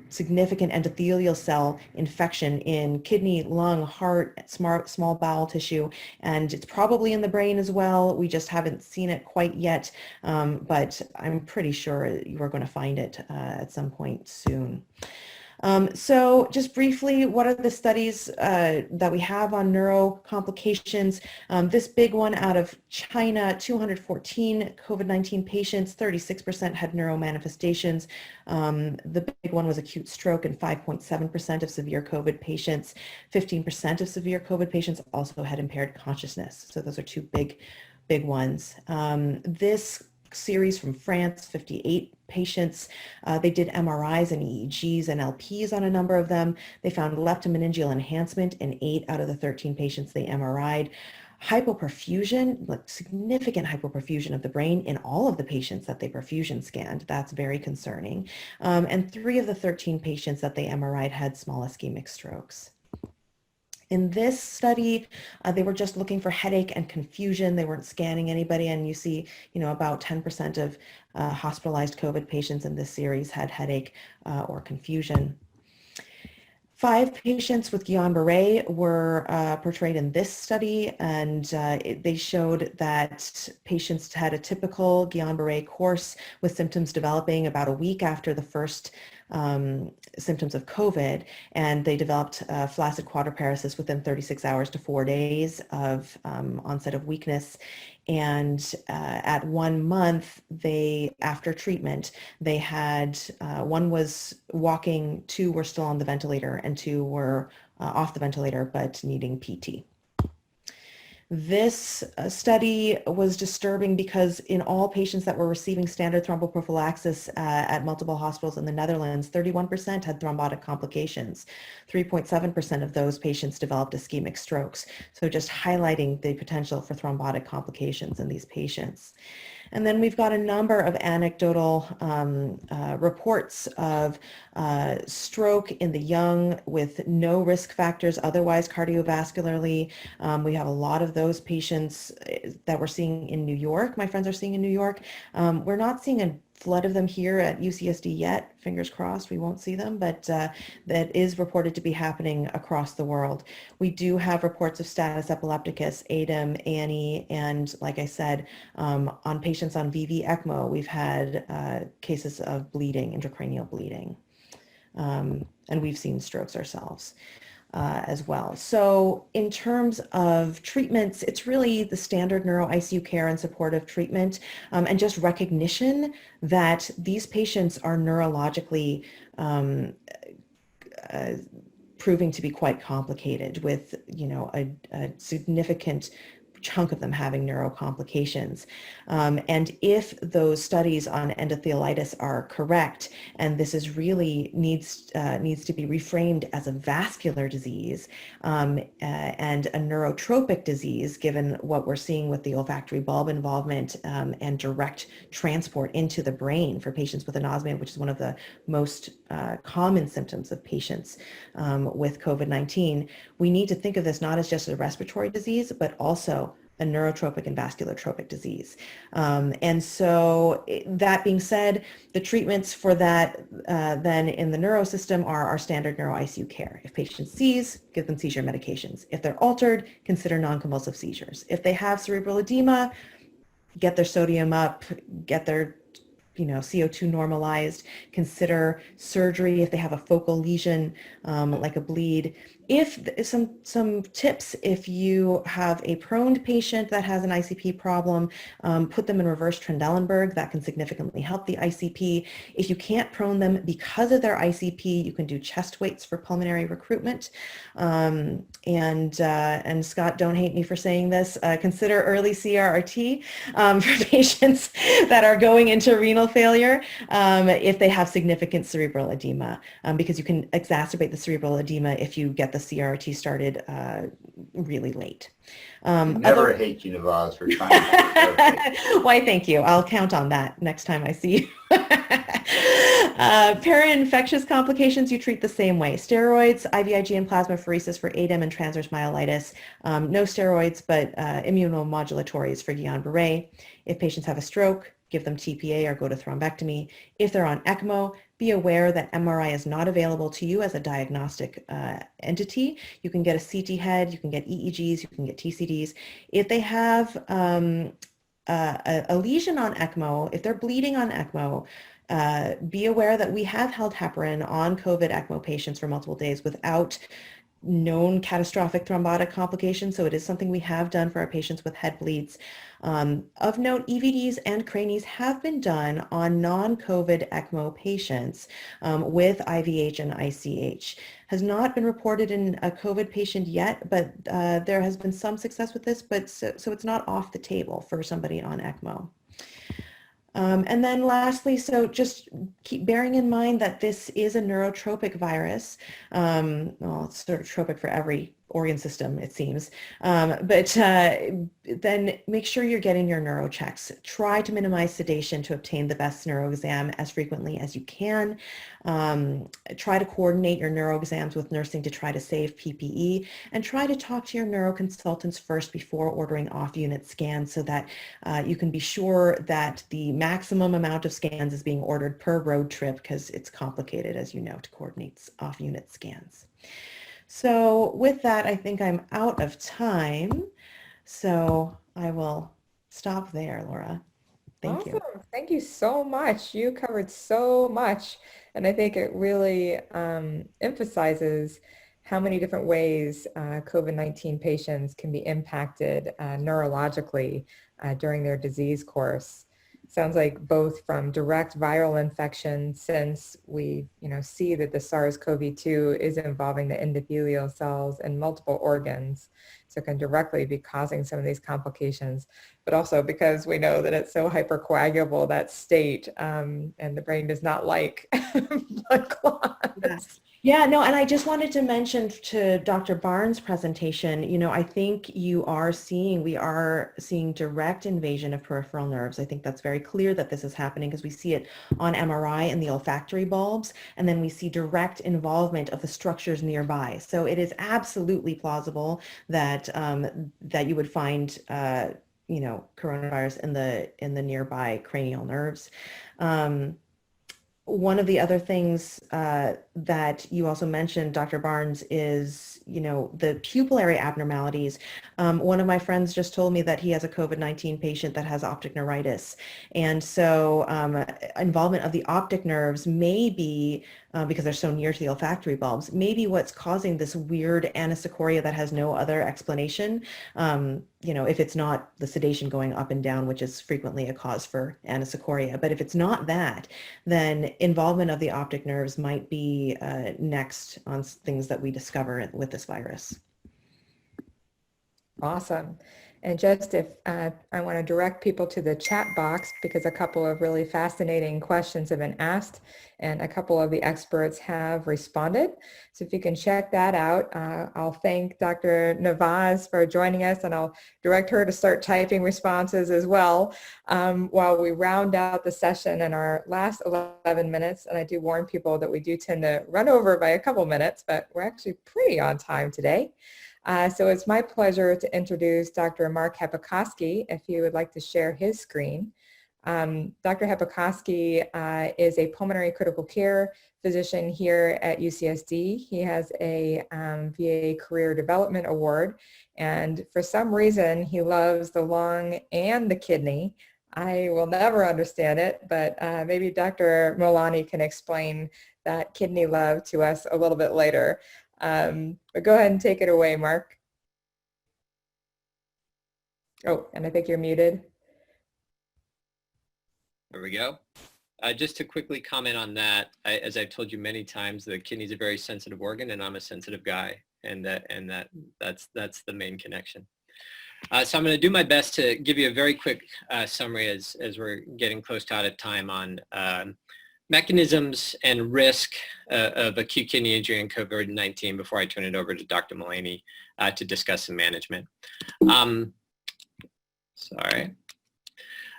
significant endothelial cell infection in kidney, lung, heart, small bowel tissue, and it's probably in the brain as well. We just haven't seen it quite yet, but I'm pretty sure we're going to find it at some point soon. So just briefly, what are the studies that we have on neuro complications? This big one out of China, 214 COVID-19 patients, 36% had neuro manifestations. The big one was acute stroke in 5.7% of severe COVID patients. 15% of severe COVID patients also had impaired consciousness. So those are two big ones. This series from France, 58 patients. They did MRIs and EEGs and LPs on a number of them. They found leptomeningeal enhancement in 8 out of the 13 patients they MRI'd. Hypoperfusion, like significant hypoperfusion of the brain in all of the patients that they perfusion scanned. That's very concerning. And 3 of the 13 patients that they MRI'd had small ischemic strokes. In this study, they were just looking for headache and confusion. They weren't scanning anybody, and you see, about 10% of hospitalized COVID patients in this series had headache or confusion. 5 patients with Guillain-Barré were portrayed in this study, and they showed that patients had a typical Guillain-Barré course with symptoms developing about a week after the first symptoms of COVID, and they developed flaccid quadriparesis within 36 hours to 4 days of onset of weakness. And at 1 month, after treatment, they had, 1 was walking, 2 were still on the ventilator, and 2 were off the ventilator but needing PT. This study was disturbing because in all patients that were receiving standard thromboprophylaxis at multiple hospitals in the Netherlands, 31% had thrombotic complications. 3.7% of those patients developed ischemic strokes. So just highlighting the potential for thrombotic complications in these patients. And then we've got a number of anecdotal reports of stroke in the young with no risk factors otherwise cardiovascularly. We have a lot of those patients that we're seeing in New York. My friends are seeing in New York. We're not seeing a flood of them here at UCSD yet. Fingers crossed we won't see them, but that is reported to be happening across the world. We do have reports of status epilepticus, ADEM, ANE, and like I said, on patients on VV ECMO, we've had cases of bleeding, intracranial bleeding, and we've seen strokes ourselves. As well. So in terms of treatments, it's really the standard neuro ICU care and supportive treatment, and just recognition that these patients are neurologically proving to be quite complicated with, a significant chunk of them having neuro complications. And if those studies on endothelitis are correct, and this is really needs to be reframed as a vascular disease and a neurotropic disease, given what we're seeing with the olfactory bulb involvement and direct transport into the brain for patients with anosmia, which is one of the most common symptoms of patients with COVID-19, we need to think of this not as just a respiratory disease, but also a neurotropic and vascular-tropic disease. And so that being said, the treatments for that then in the neuro system are our standard neuro ICU care. If patient seize, give them seizure medications. If they're altered, consider non-convulsive seizures. If they have cerebral edema, get their sodium up, get their CO2 normalized, consider surgery if they have a focal lesion like a bleed. If some tips, if you have a prone patient that has an ICP problem, put them in reverse Trendelenburg. That can significantly help the ICP. If you can't prone them because of their ICP, you can do chest weights for pulmonary recruitment. And Scott, don't hate me for saying this, consider early CRRT for patients that are going into renal failure if they have significant cerebral edema, because you can exacerbate the cerebral edema if you get the CRRT started really late. Never hate you, Navaz, for trying to. Why, thank you. I'll count on that next time I see you. Para-infectious complications, you treat the same way. Steroids, IVIG and plasmapheresis for ADEM and transverse myelitis. No steroids, but immunomodulatories for Guillain-Barré. If patients have a stroke, give them TPA or go to thrombectomy. If they're on ECMO, be aware that MRI is not available to you as a diagnostic entity. You can get a CT head, you can get EEGs, you can get TCDs. If they have a lesion on ECMO, if they're bleeding on ECMO, be aware that we have held heparin on COVID ECMO patients for multiple days without known catastrophic thrombotic complications. So it is something we have done for our patients with head bleeds. Of note, EVDs and cranies have been done on non-COVID ECMO patients with IVH and ICH. Has not been reported in a COVID patient yet, but there has been some success with this, but so it's not off the table for somebody on ECMO. And then lastly, so just keep bearing in mind that this is a neurotropic virus. Well, it's sort of tropic for every organ system, it seems. But then make sure you're getting your neuro checks. Try to minimize sedation to obtain the best neuro exam as frequently as you can. Try to coordinate your neuro exams with nursing to try to save PPE, and try to talk to your neuro consultants first before ordering off-unit scans so that you can be sure that the maximum amount of scans is being ordered per road trip, because it's complicated, as you know, to coordinate off-unit scans. So with that, I think I'm out of time. So I will stop there, Laura. Thank you. Thank you so much. You covered so much. And I think it really emphasizes how many different ways COVID-19 patients can be impacted neurologically during their disease course. Sounds like both from direct viral infection, since we see that the SARS-CoV-2 is involving the endothelial cells in multiple organs, so it can directly be causing some of these complications, but also because we know that it's so hypercoagulable, that state, and the brain does not like blood clots. Yes. Yeah, no, and I just wanted to mention to Dr. Barnes' presentation, I think we are seeing direct invasion of peripheral nerves. I think that's very clear that this is happening because we see it on MRI in the olfactory bulbs, and then we see direct involvement of the structures nearby. So it is absolutely plausible that that you would find coronavirus in the nearby cranial nerves. One of the other things that you also mentioned, Dr. Barnes, is, the pupillary abnormalities. One of my friends just told me that he has a COVID-19 patient that has optic neuritis. And so involvement of the optic nerves may be, because they're so near to the olfactory bulbs, maybe what's causing this weird anisocoria that has no other explanation. If it's not the sedation going up and down, which is frequently a cause for anisocoria. But if it's not that, then involvement of the optic nerves might be next on things that we discover with this virus. Awesome. And just if I want to direct people to the chat box, because a couple of really fascinating questions have been asked and a couple of the experts have responded. So if you can check that out, I'll thank Dr. Navaz for joining us, and I'll direct her to start typing responses as well while we round out the session in our last 11 minutes. And I do warn people that we do tend to run over by a couple minutes, but we're actually pretty on time today. So it's my pleasure to introduce Dr. Mark Hepokoski, if he would like to share his screen. Dr. Hepokoski is a pulmonary critical care physician here at UCSD. He has a VA Career Development Award, and for some reason he loves the lung and the kidney. I will never understand it, but maybe Dr. Mullaney can explain that kidney love to us a little bit later. But go ahead and take it away, Mark. Oh, and I think you're muted. There we go. Just to quickly comment on that, as I've told you many times, the kidney is a very sensitive organ, and I'm a sensitive guy, and that's the main connection. So I'm going to do my best to give you a very quick summary as we're getting close to out of time on mechanisms and risk of acute kidney injury and COVID-19 before I turn it over to Dr. Mullaney to discuss some management. Sorry.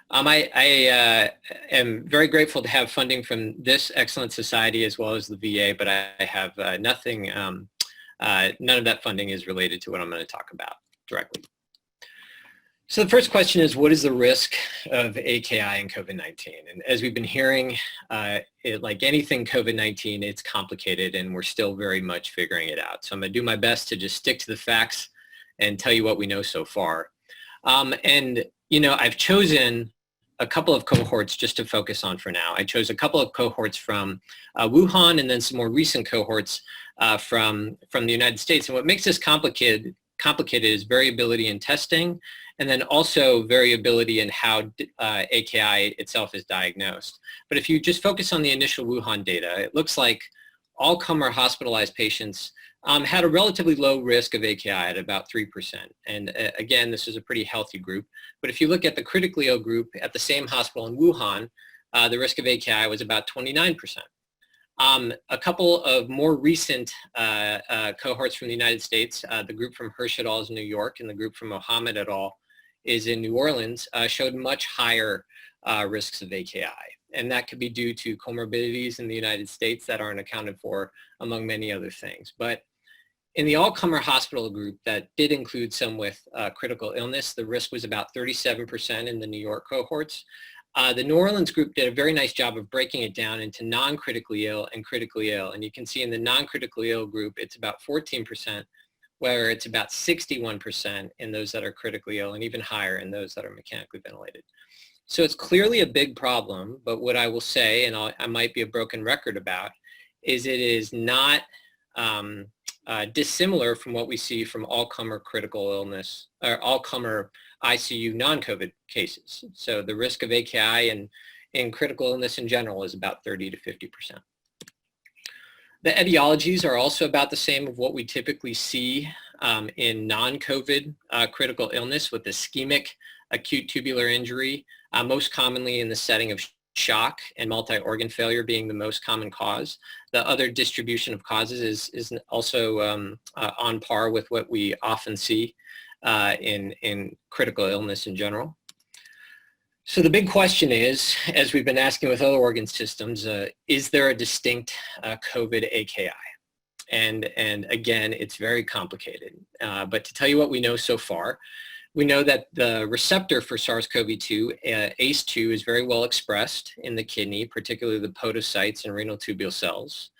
I am very grateful to have funding from this excellent society as well as the VA, but I have nothing, none of that funding is related to what I'm going to talk about directly. So the first question is, what is the risk of AKI and COVID-19? And as we've been hearing, like anything COVID-19, it's complicated and we're still very much figuring it out. So I'm going to do my best to just stick to the facts and tell you what we know so far. And, you know, I've chosen a couple of cohorts just to focus on for now. I chose a couple of cohorts from Wuhan and then some more recent cohorts from the United States. And what makes this complicated is variability in testing, and then also variability in how AKI itself is diagnosed. But if you just focus on the initial Wuhan data, it looks like all-comer hospitalized patients had a relatively low risk of AKI at about 3%. And again, this is a pretty healthy group. But if you look at the critically ill group at the same hospital in Wuhan, the risk of AKI was about 29%. A couple of more recent cohorts from the United States, the group from Hirsch et al. Is in New York and the group from Mohammed et al. Is in New Orleans, showed much higher risks of AKI. And that could be due to comorbidities in the United States that aren't accounted for, among many other things. But in the all-comer hospital group that did include some with critical illness, the risk was about 37% in the New York cohorts. The New Orleans group did a very nice job of breaking it down into non-critically ill and critically ill. And you can see in the non-critically ill group, it's about 14%, where it's about 61% in those that are critically ill and even higher in those that are mechanically ventilated. So it's clearly a big problem, but what I will say, and I might be a broken record about, is it is not dissimilar from what we see from all-comer critical illness, or all-comer ICU non-COVID cases. So the risk of AKI and in critical illness in general is about 30 to 50%. The etiologies are also about the same of what we typically see in non-COVID critical illness with ischemic acute tubular injury, most commonly in the setting of shock and multi-organ failure being the most common cause. The other distribution of causes is also on par with what we often see in critical illness in general. So the big question is, as we've been asking with other organ systems, is there a distinct COVID AKI? And again, it's very complicated. But to tell you what we know so far, we know that the receptor for SARS-CoV-2, ACE2, is very well expressed in the kidney, particularly the podocytes and renal tubule cells.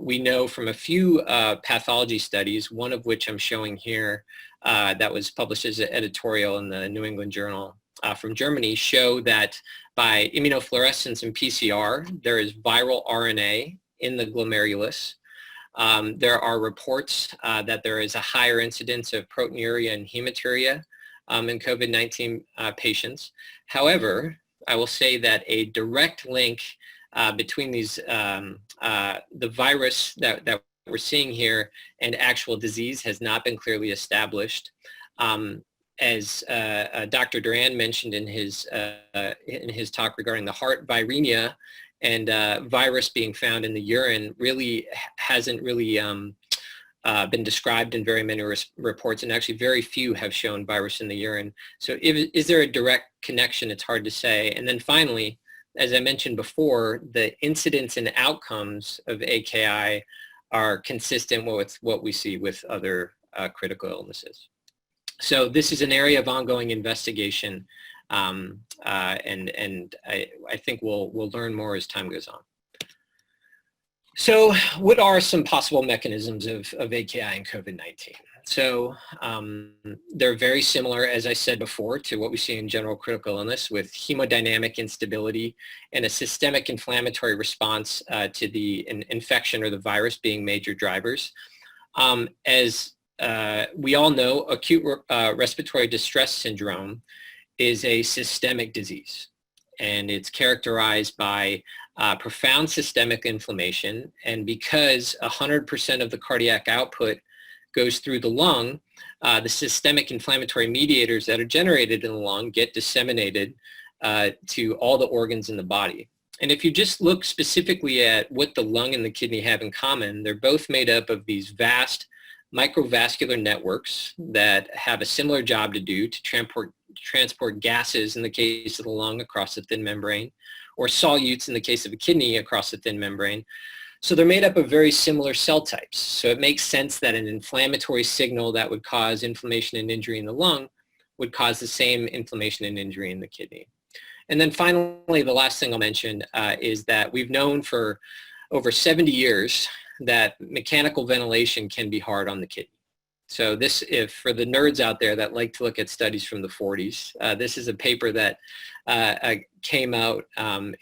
We know from a few pathology studies, one of which I'm showing here, that was published as an editorial in the New England Journal from Germany, show that by immunofluorescence and PCR, there is viral RNA in the glomerulus. There are reports that there is a higher incidence of proteinuria and hematuria in COVID-19 patients. However, I will say that a direct link between these, the virus that we're seeing here and actual disease has not been clearly established. As Dr. Duran mentioned in his talk regarding the heart viremia and virus being found in the urine, really hasn't really been described in very many reports, and actually very few have shown virus in the urine. So is there a direct connection? It's hard to say. And then finally, as I mentioned before, the incidence and outcomes of AKI are consistent with what we see with other critical illnesses. So this is an area of ongoing investigation, and I think we'll learn more as time goes on. So what are some possible mechanisms of AKI and COVID-19? So they're very similar, as I said before, to what we see in general critical illness, with hemodynamic instability and a systemic inflammatory response to the infection or the virus being major drivers. As we all know, acute respiratory distress syndrome is a systemic disease, and it's characterized by profound systemic inflammation. And because 100% of the cardiac output goes through the lung, the systemic inflammatory mediators that are generated in the lung get disseminated to all the organs in the body. And if you just look specifically at what the lung and the kidney have in common, they're both made up of these vast microvascular networks that have a similar job to do to transport gases in the case of the lung across the thin membrane, or solutes in the case of a kidney across the thin membrane. So they're made up of very similar cell types. So it makes sense that an inflammatory signal that would cause inflammation and injury in the lung would cause the same inflammation and injury in the kidney. And then finally, the last thing I'll mention is that we've known for over 70 years that mechanical ventilation can be hard on the kidney. So this, if for the nerds out there that like to look at studies from the 40s, this is a paper that came out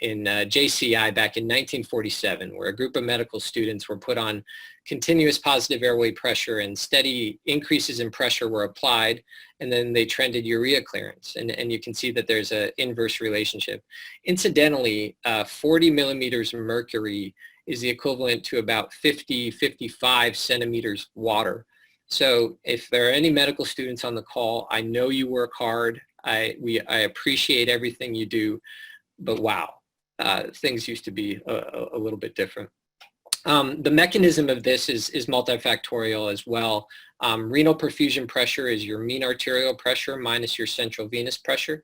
in JCI back in 1947, where a group of medical students were put on continuous positive airway pressure and steady increases in pressure were applied, and then they trended urea clearance. And you can see that there's an inverse relationship. Incidentally, 40 millimeters of mercury is the equivalent to about 55 centimeters water. So if there are any medical students on the call, I know you work hard. I appreciate everything you do, but wow, things used to be a little bit different. The mechanism of this is multifactorial as well. Renal perfusion pressure is your mean arterial pressure minus your central venous pressure.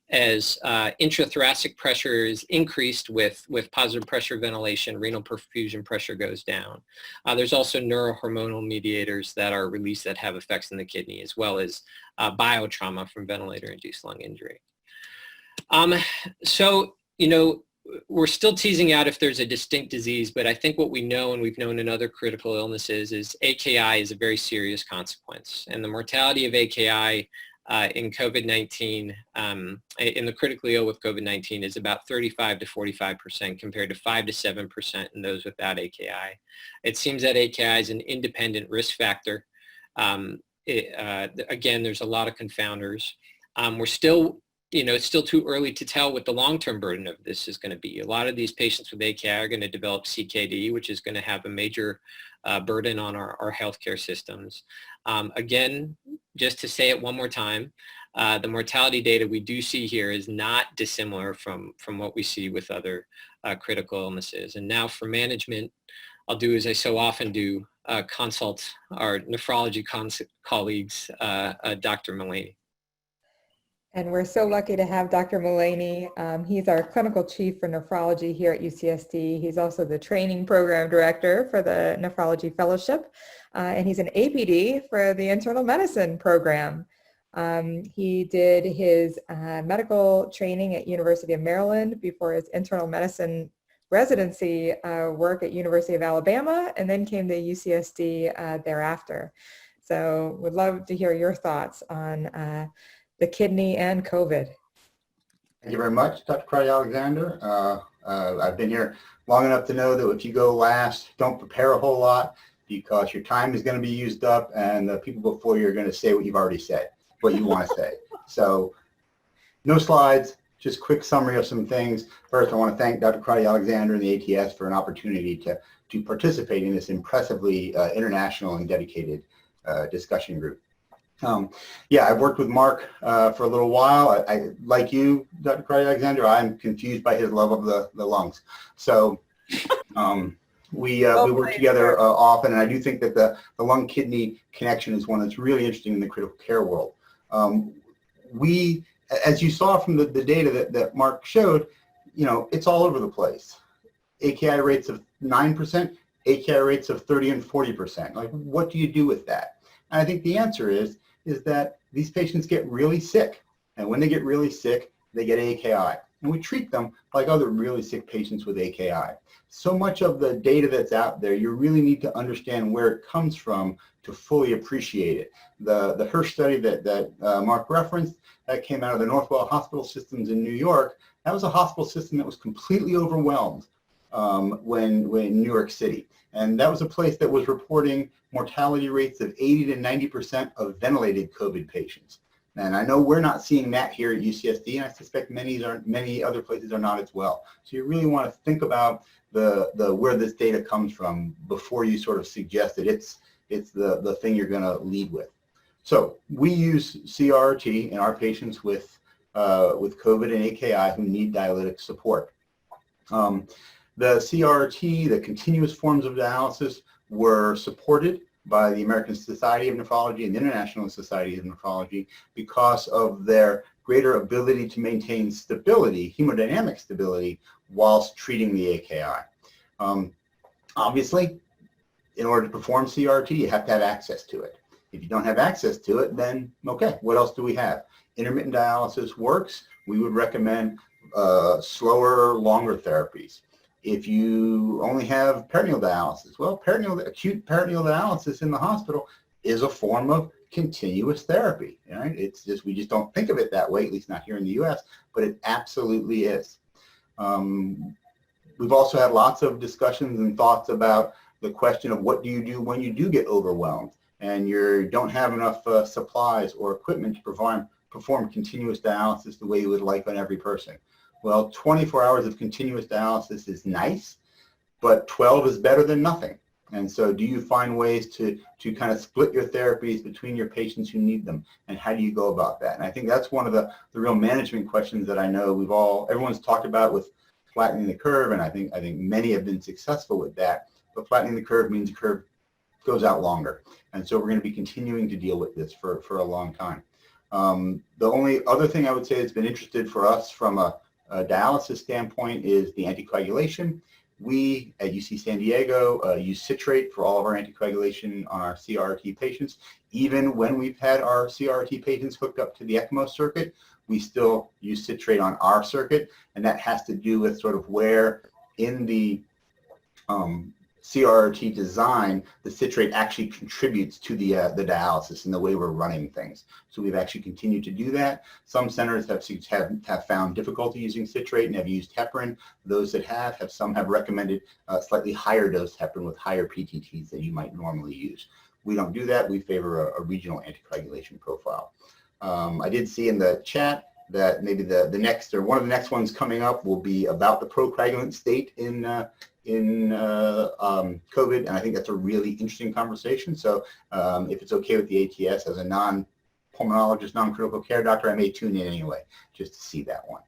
As intrathoracic pressure is increased with positive pressure ventilation, renal perfusion pressure goes down. There's also neurohormonal mediators that are released that have effects in the kidney, as well as biotrauma from ventilator-induced lung injury. So, you know, we're still teasing out if there's a distinct disease, but I think what we know, and we've known in other critical illnesses, is AKI is a very serious consequence. And the mortality of AKI in COVID-19, in the critically ill with COVID-19, is about 35 to 45% compared to 5 to 7% in those without AKI. It seems that AKI is an independent risk factor. Again, there's a lot of confounders. We're still, you know, it's still too early to tell what the long-term burden of this is going to be. A lot of these patients with AKI are going to develop CKD, which is going to have a major burden on our healthcare systems. Again, just to say it one more time, the mortality data we do see here is not dissimilar from what we see with other critical illnesses. And now for management, I'll do as I so often do, consult our nephrology colleagues, Dr. Mullaney. And we're so lucky to have Dr. Mullaney. He's our clinical chief for nephrology here at UCSD. He's also the training program director for the nephrology fellowship. And he's an APD for the internal medicine program. He did his medical training at University of Maryland before his internal medicine residency work at University of Alabama, and then came to UCSD thereafter. So would love to hear your thoughts on the kidney and COVID. Thank you very much, Dr. Crotty Alexander. I've been here long enough to know that if you go last, don't prepare a whole lot, because your time is going to be used up and the people before you are going to say what you've already said, what you want to say. So no slides, just quick summary of some things. First, I want to thank Dr. Crotty Alexander and the ATS for an opportunity to participate in this impressively international and dedicated discussion group. Yeah, I've worked with Mark for a little while. I like you, Dr. Crotty Alexander, I'm confused by his love of the lungs. So we work together often, and I do think that the lung-kidney connection is one that's really interesting in the critical care world. As you saw from the data that Mark showed, you know, it's all over the place. AKI rates of 9%, AKI rates of 30 and 40%. Like, what do you do with that? And I think the answer is that these patients get really sick. And when they get really sick, they get AKI. And we treat them like other really sick patients with AKI. So much of the data that's out there, you really need to understand where it comes from to fully appreciate it. The Hirsch study that Mark referenced, that came out of the Northwell Hospital Systems in New York, that was a hospital system that was completely overwhelmed when New York City. And that was a place that was reporting mortality rates of 80 to 90% of ventilated COVID patients. And I know we're not seeing that here at UCSD, and I suspect many other places are not as well. So you really want to think about where this data comes from before you sort of suggest that it's the thing you're going to lead with. So we use CRRT in our patients with COVID and AKI who need dialytic support. The CRT, the continuous forms of dialysis, were supported by the American Society of Nephrology and the International Society of Nephrology because of their greater ability to maintain stability, hemodynamic stability, whilst treating the AKI. Obviously, in order to perform CRT, you have to have access to it. If you don't have access to it, then okay, what else do we have? Intermittent dialysis works. We would recommend slower, longer therapies. If you only have peritoneal dialysis, well, acute peritoneal dialysis in the hospital is a form of continuous therapy. Right? It's just, we just don't think of it that way, at least not here in the US, but it absolutely is. We've also had lots of discussions and thoughts about the question of what do you do when you do get overwhelmed and you don't have enough supplies or equipment to perform continuous dialysis the way you would like on every person. Well, 24 hours of continuous dialysis is nice, but 12 is better than nothing. And so do you find ways to kind of split your therapies between your patients who need them? And how do you go about that? And I think that's one of the real management questions that I know everyone's talked about with flattening the curve, and I think many have been successful with that. But flattening the curve means the curve goes out longer. And so we're going to be continuing to deal with this for a long time. The only other thing I would say that's been interested for us from a dialysis standpoint is the anticoagulation. We at UC San Diego use citrate for all of our anticoagulation on our CRT patients. Even when we've had our CRT patients hooked up to the ECMO circuit, we still use citrate on our circuit, and that has to do with sort of where in the CRT design the citrate actually contributes to the dialysis and the way we're running things. So we've actually continued to do that. Some centers have found difficulty using citrate and have used heparin. Those that some have recommended slightly higher dose heparin with higher PTTs than you might normally use. We don't do that. We favor a regional anticoagulation profile. I did see in the chat that maybe the next, or one of the next ones coming up will be about the procoagulant state in COVID, and I think that's a really interesting conversation. So if it's okay with the ATS, as a non-pulmonologist, non-critical care doctor, I may tune in anyway, just to see that one.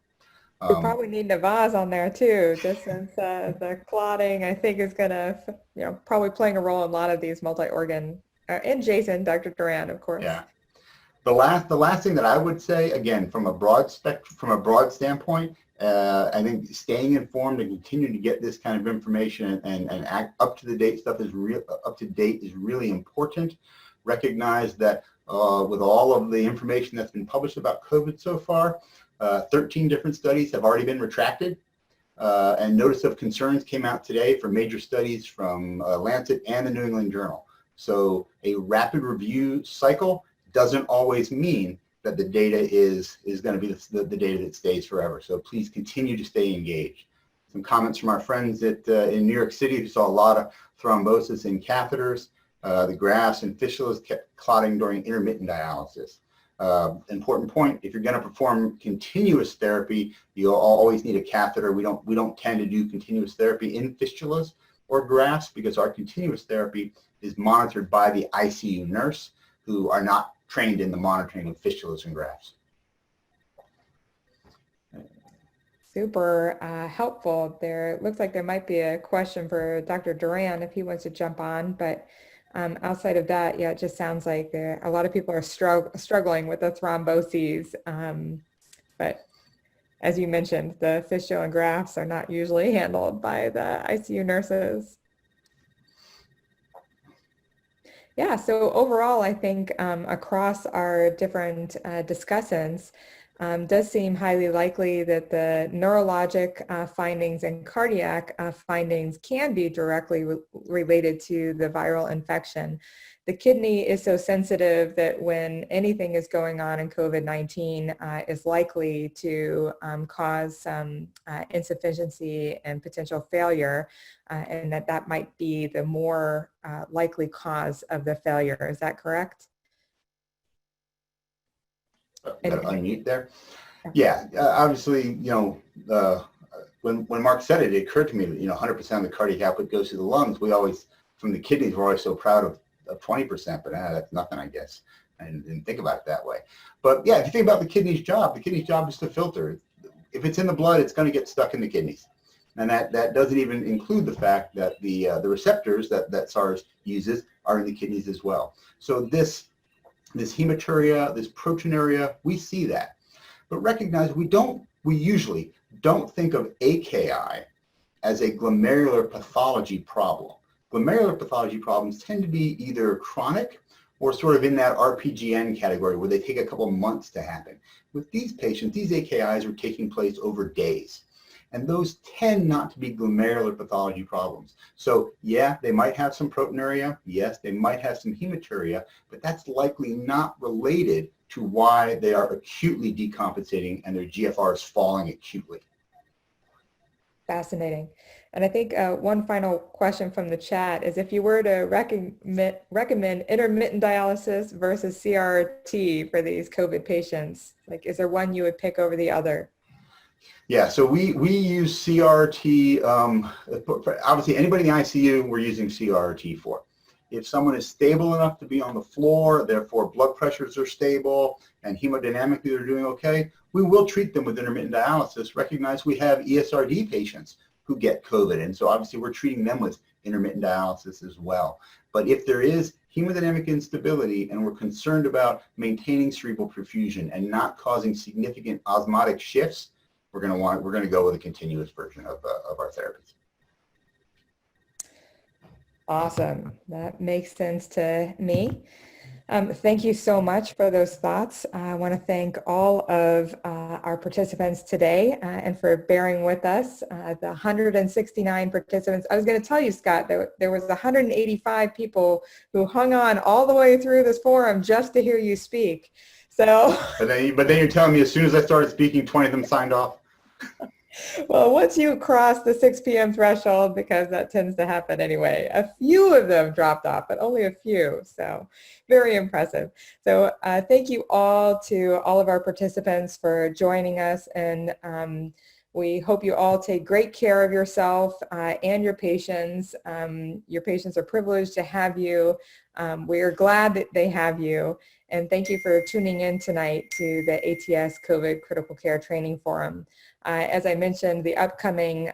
We probably need Navaz on there too, just since the clotting, I think, is going to, probably playing a role in a lot of these multi-organ, and Jason, Dr. Duran, of course. Yeah. The last thing that I would say, again, from a broad standpoint, I think staying informed and continuing to get this kind of information and act up to date is really important. Recognize that with all of the information that's been published about COVID so far, 13 different studies have already been retracted, and notice of concerns came out today for major studies from Lancet and the New England Journal. So a rapid review cycle doesn't always mean that the data is going to be the data that stays forever. So please continue to stay engaged. Some comments from our friends in New York City who saw a lot of thrombosis in catheters. The grafts and fistulas kept clotting during intermittent dialysis. Important point, if you're going to perform continuous therapy, you'll always need a catheter. We don't tend to do continuous therapy in fistulas or grafts because our continuous therapy is monitored by the ICU nurse, who are not trained in the monitoring of fistulas and grafts. Super helpful. There looks like there might be a question for Dr. Duran if he wants to jump on, but outside of that, yeah, it just sounds like a lot of people are struggling with the thromboses. But as you mentioned, the fistula and grafts are not usually handled by the ICU nurses. Yeah, so overall, I think across our different discussants, does seem highly likely that the neurologic findings and cardiac findings can be directly related to the viral infection. The kidney is so sensitive that when anything is going on in COVID-19 is likely to cause some insufficiency and potential failure, and that might be the more likely cause of the failure. Is that correct? Unmute there. Yeah, obviously, when Mark said it, it occurred to me that 100% of the cardiac output goes to the lungs. We always, from the kidneys, we're always so proud of 20%, but that's nothing, I guess. I didn't think about it that way. But yeah, if you think about the kidney's job is to filter. If it's in the blood, it's going to get stuck in the kidneys. And that doesn't even include the fact that the receptors that SARS uses are in the kidneys as well. So this hematuria, this proteinuria, we see that. But recognize we usually don't think of AKI as a glomerular pathology problem. Glomerular pathology problems tend to be either chronic or sort of in that RPGN category where they take a couple months to happen. With these patients, these AKIs are taking place over days. And those tend not to be glomerular pathology problems. So yeah, they might have some proteinuria. Yes, they might have some hematuria, but that's likely not related to why they are acutely decompensating and their GFR is falling acutely. Fascinating. And I think one final question from the chat is if you were to recommend intermittent dialysis versus CRRT for these COVID patients, like is there one you would pick over the other? Yeah, so we use CRRT, obviously anybody in the ICU we're using CRRT for. If someone is stable enough to be on the floor, therefore blood pressures are stable and hemodynamically they're doing okay, we will treat them with intermittent dialysis. Recognize we have ESRD patients who get COVID, and so obviously we're treating them with intermittent dialysis as well. But if there is hemodynamic instability and we're concerned about maintaining cerebral perfusion and not causing significant osmotic shifts, we're going to go with a continuous version of our therapies. Awesome. That makes sense to me. Thank you so much for those thoughts. I want to thank all of our participants today and for bearing with us. The 169 participants. I was going to tell you, Scott, that there was 185 people who hung on all the way through this forum just to hear you speak. So. But then you're telling me as soon as I started speaking, 20 of them signed off. Well, once you cross the 6 p.m. threshold, because that tends to happen anyway, a few of them dropped off, but only a few. So very impressive. So thank you all to all of our participants for joining us. And we hope you all take great care of yourself and your patients. Your patients are privileged to have you. We are glad that they have you. And thank you for tuning in tonight to the ATS COVID Critical Care Training Forum. As I mentioned, the upcoming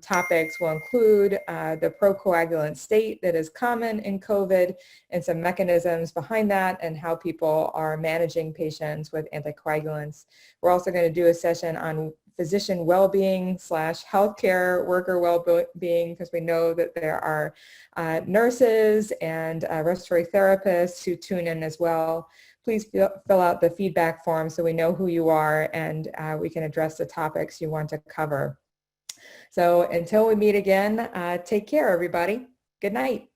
topics will include the procoagulant state that is common in COVID and some mechanisms behind that and how people are managing patients with anticoagulants. We're also going to do a session on physician well-being / healthcare worker well-being, because we know that there are nurses and respiratory therapists who tune in as well. Please fill out the feedback form so we know who you are and we can address the topics you want to cover. So until we meet again, take care, everybody. Good night.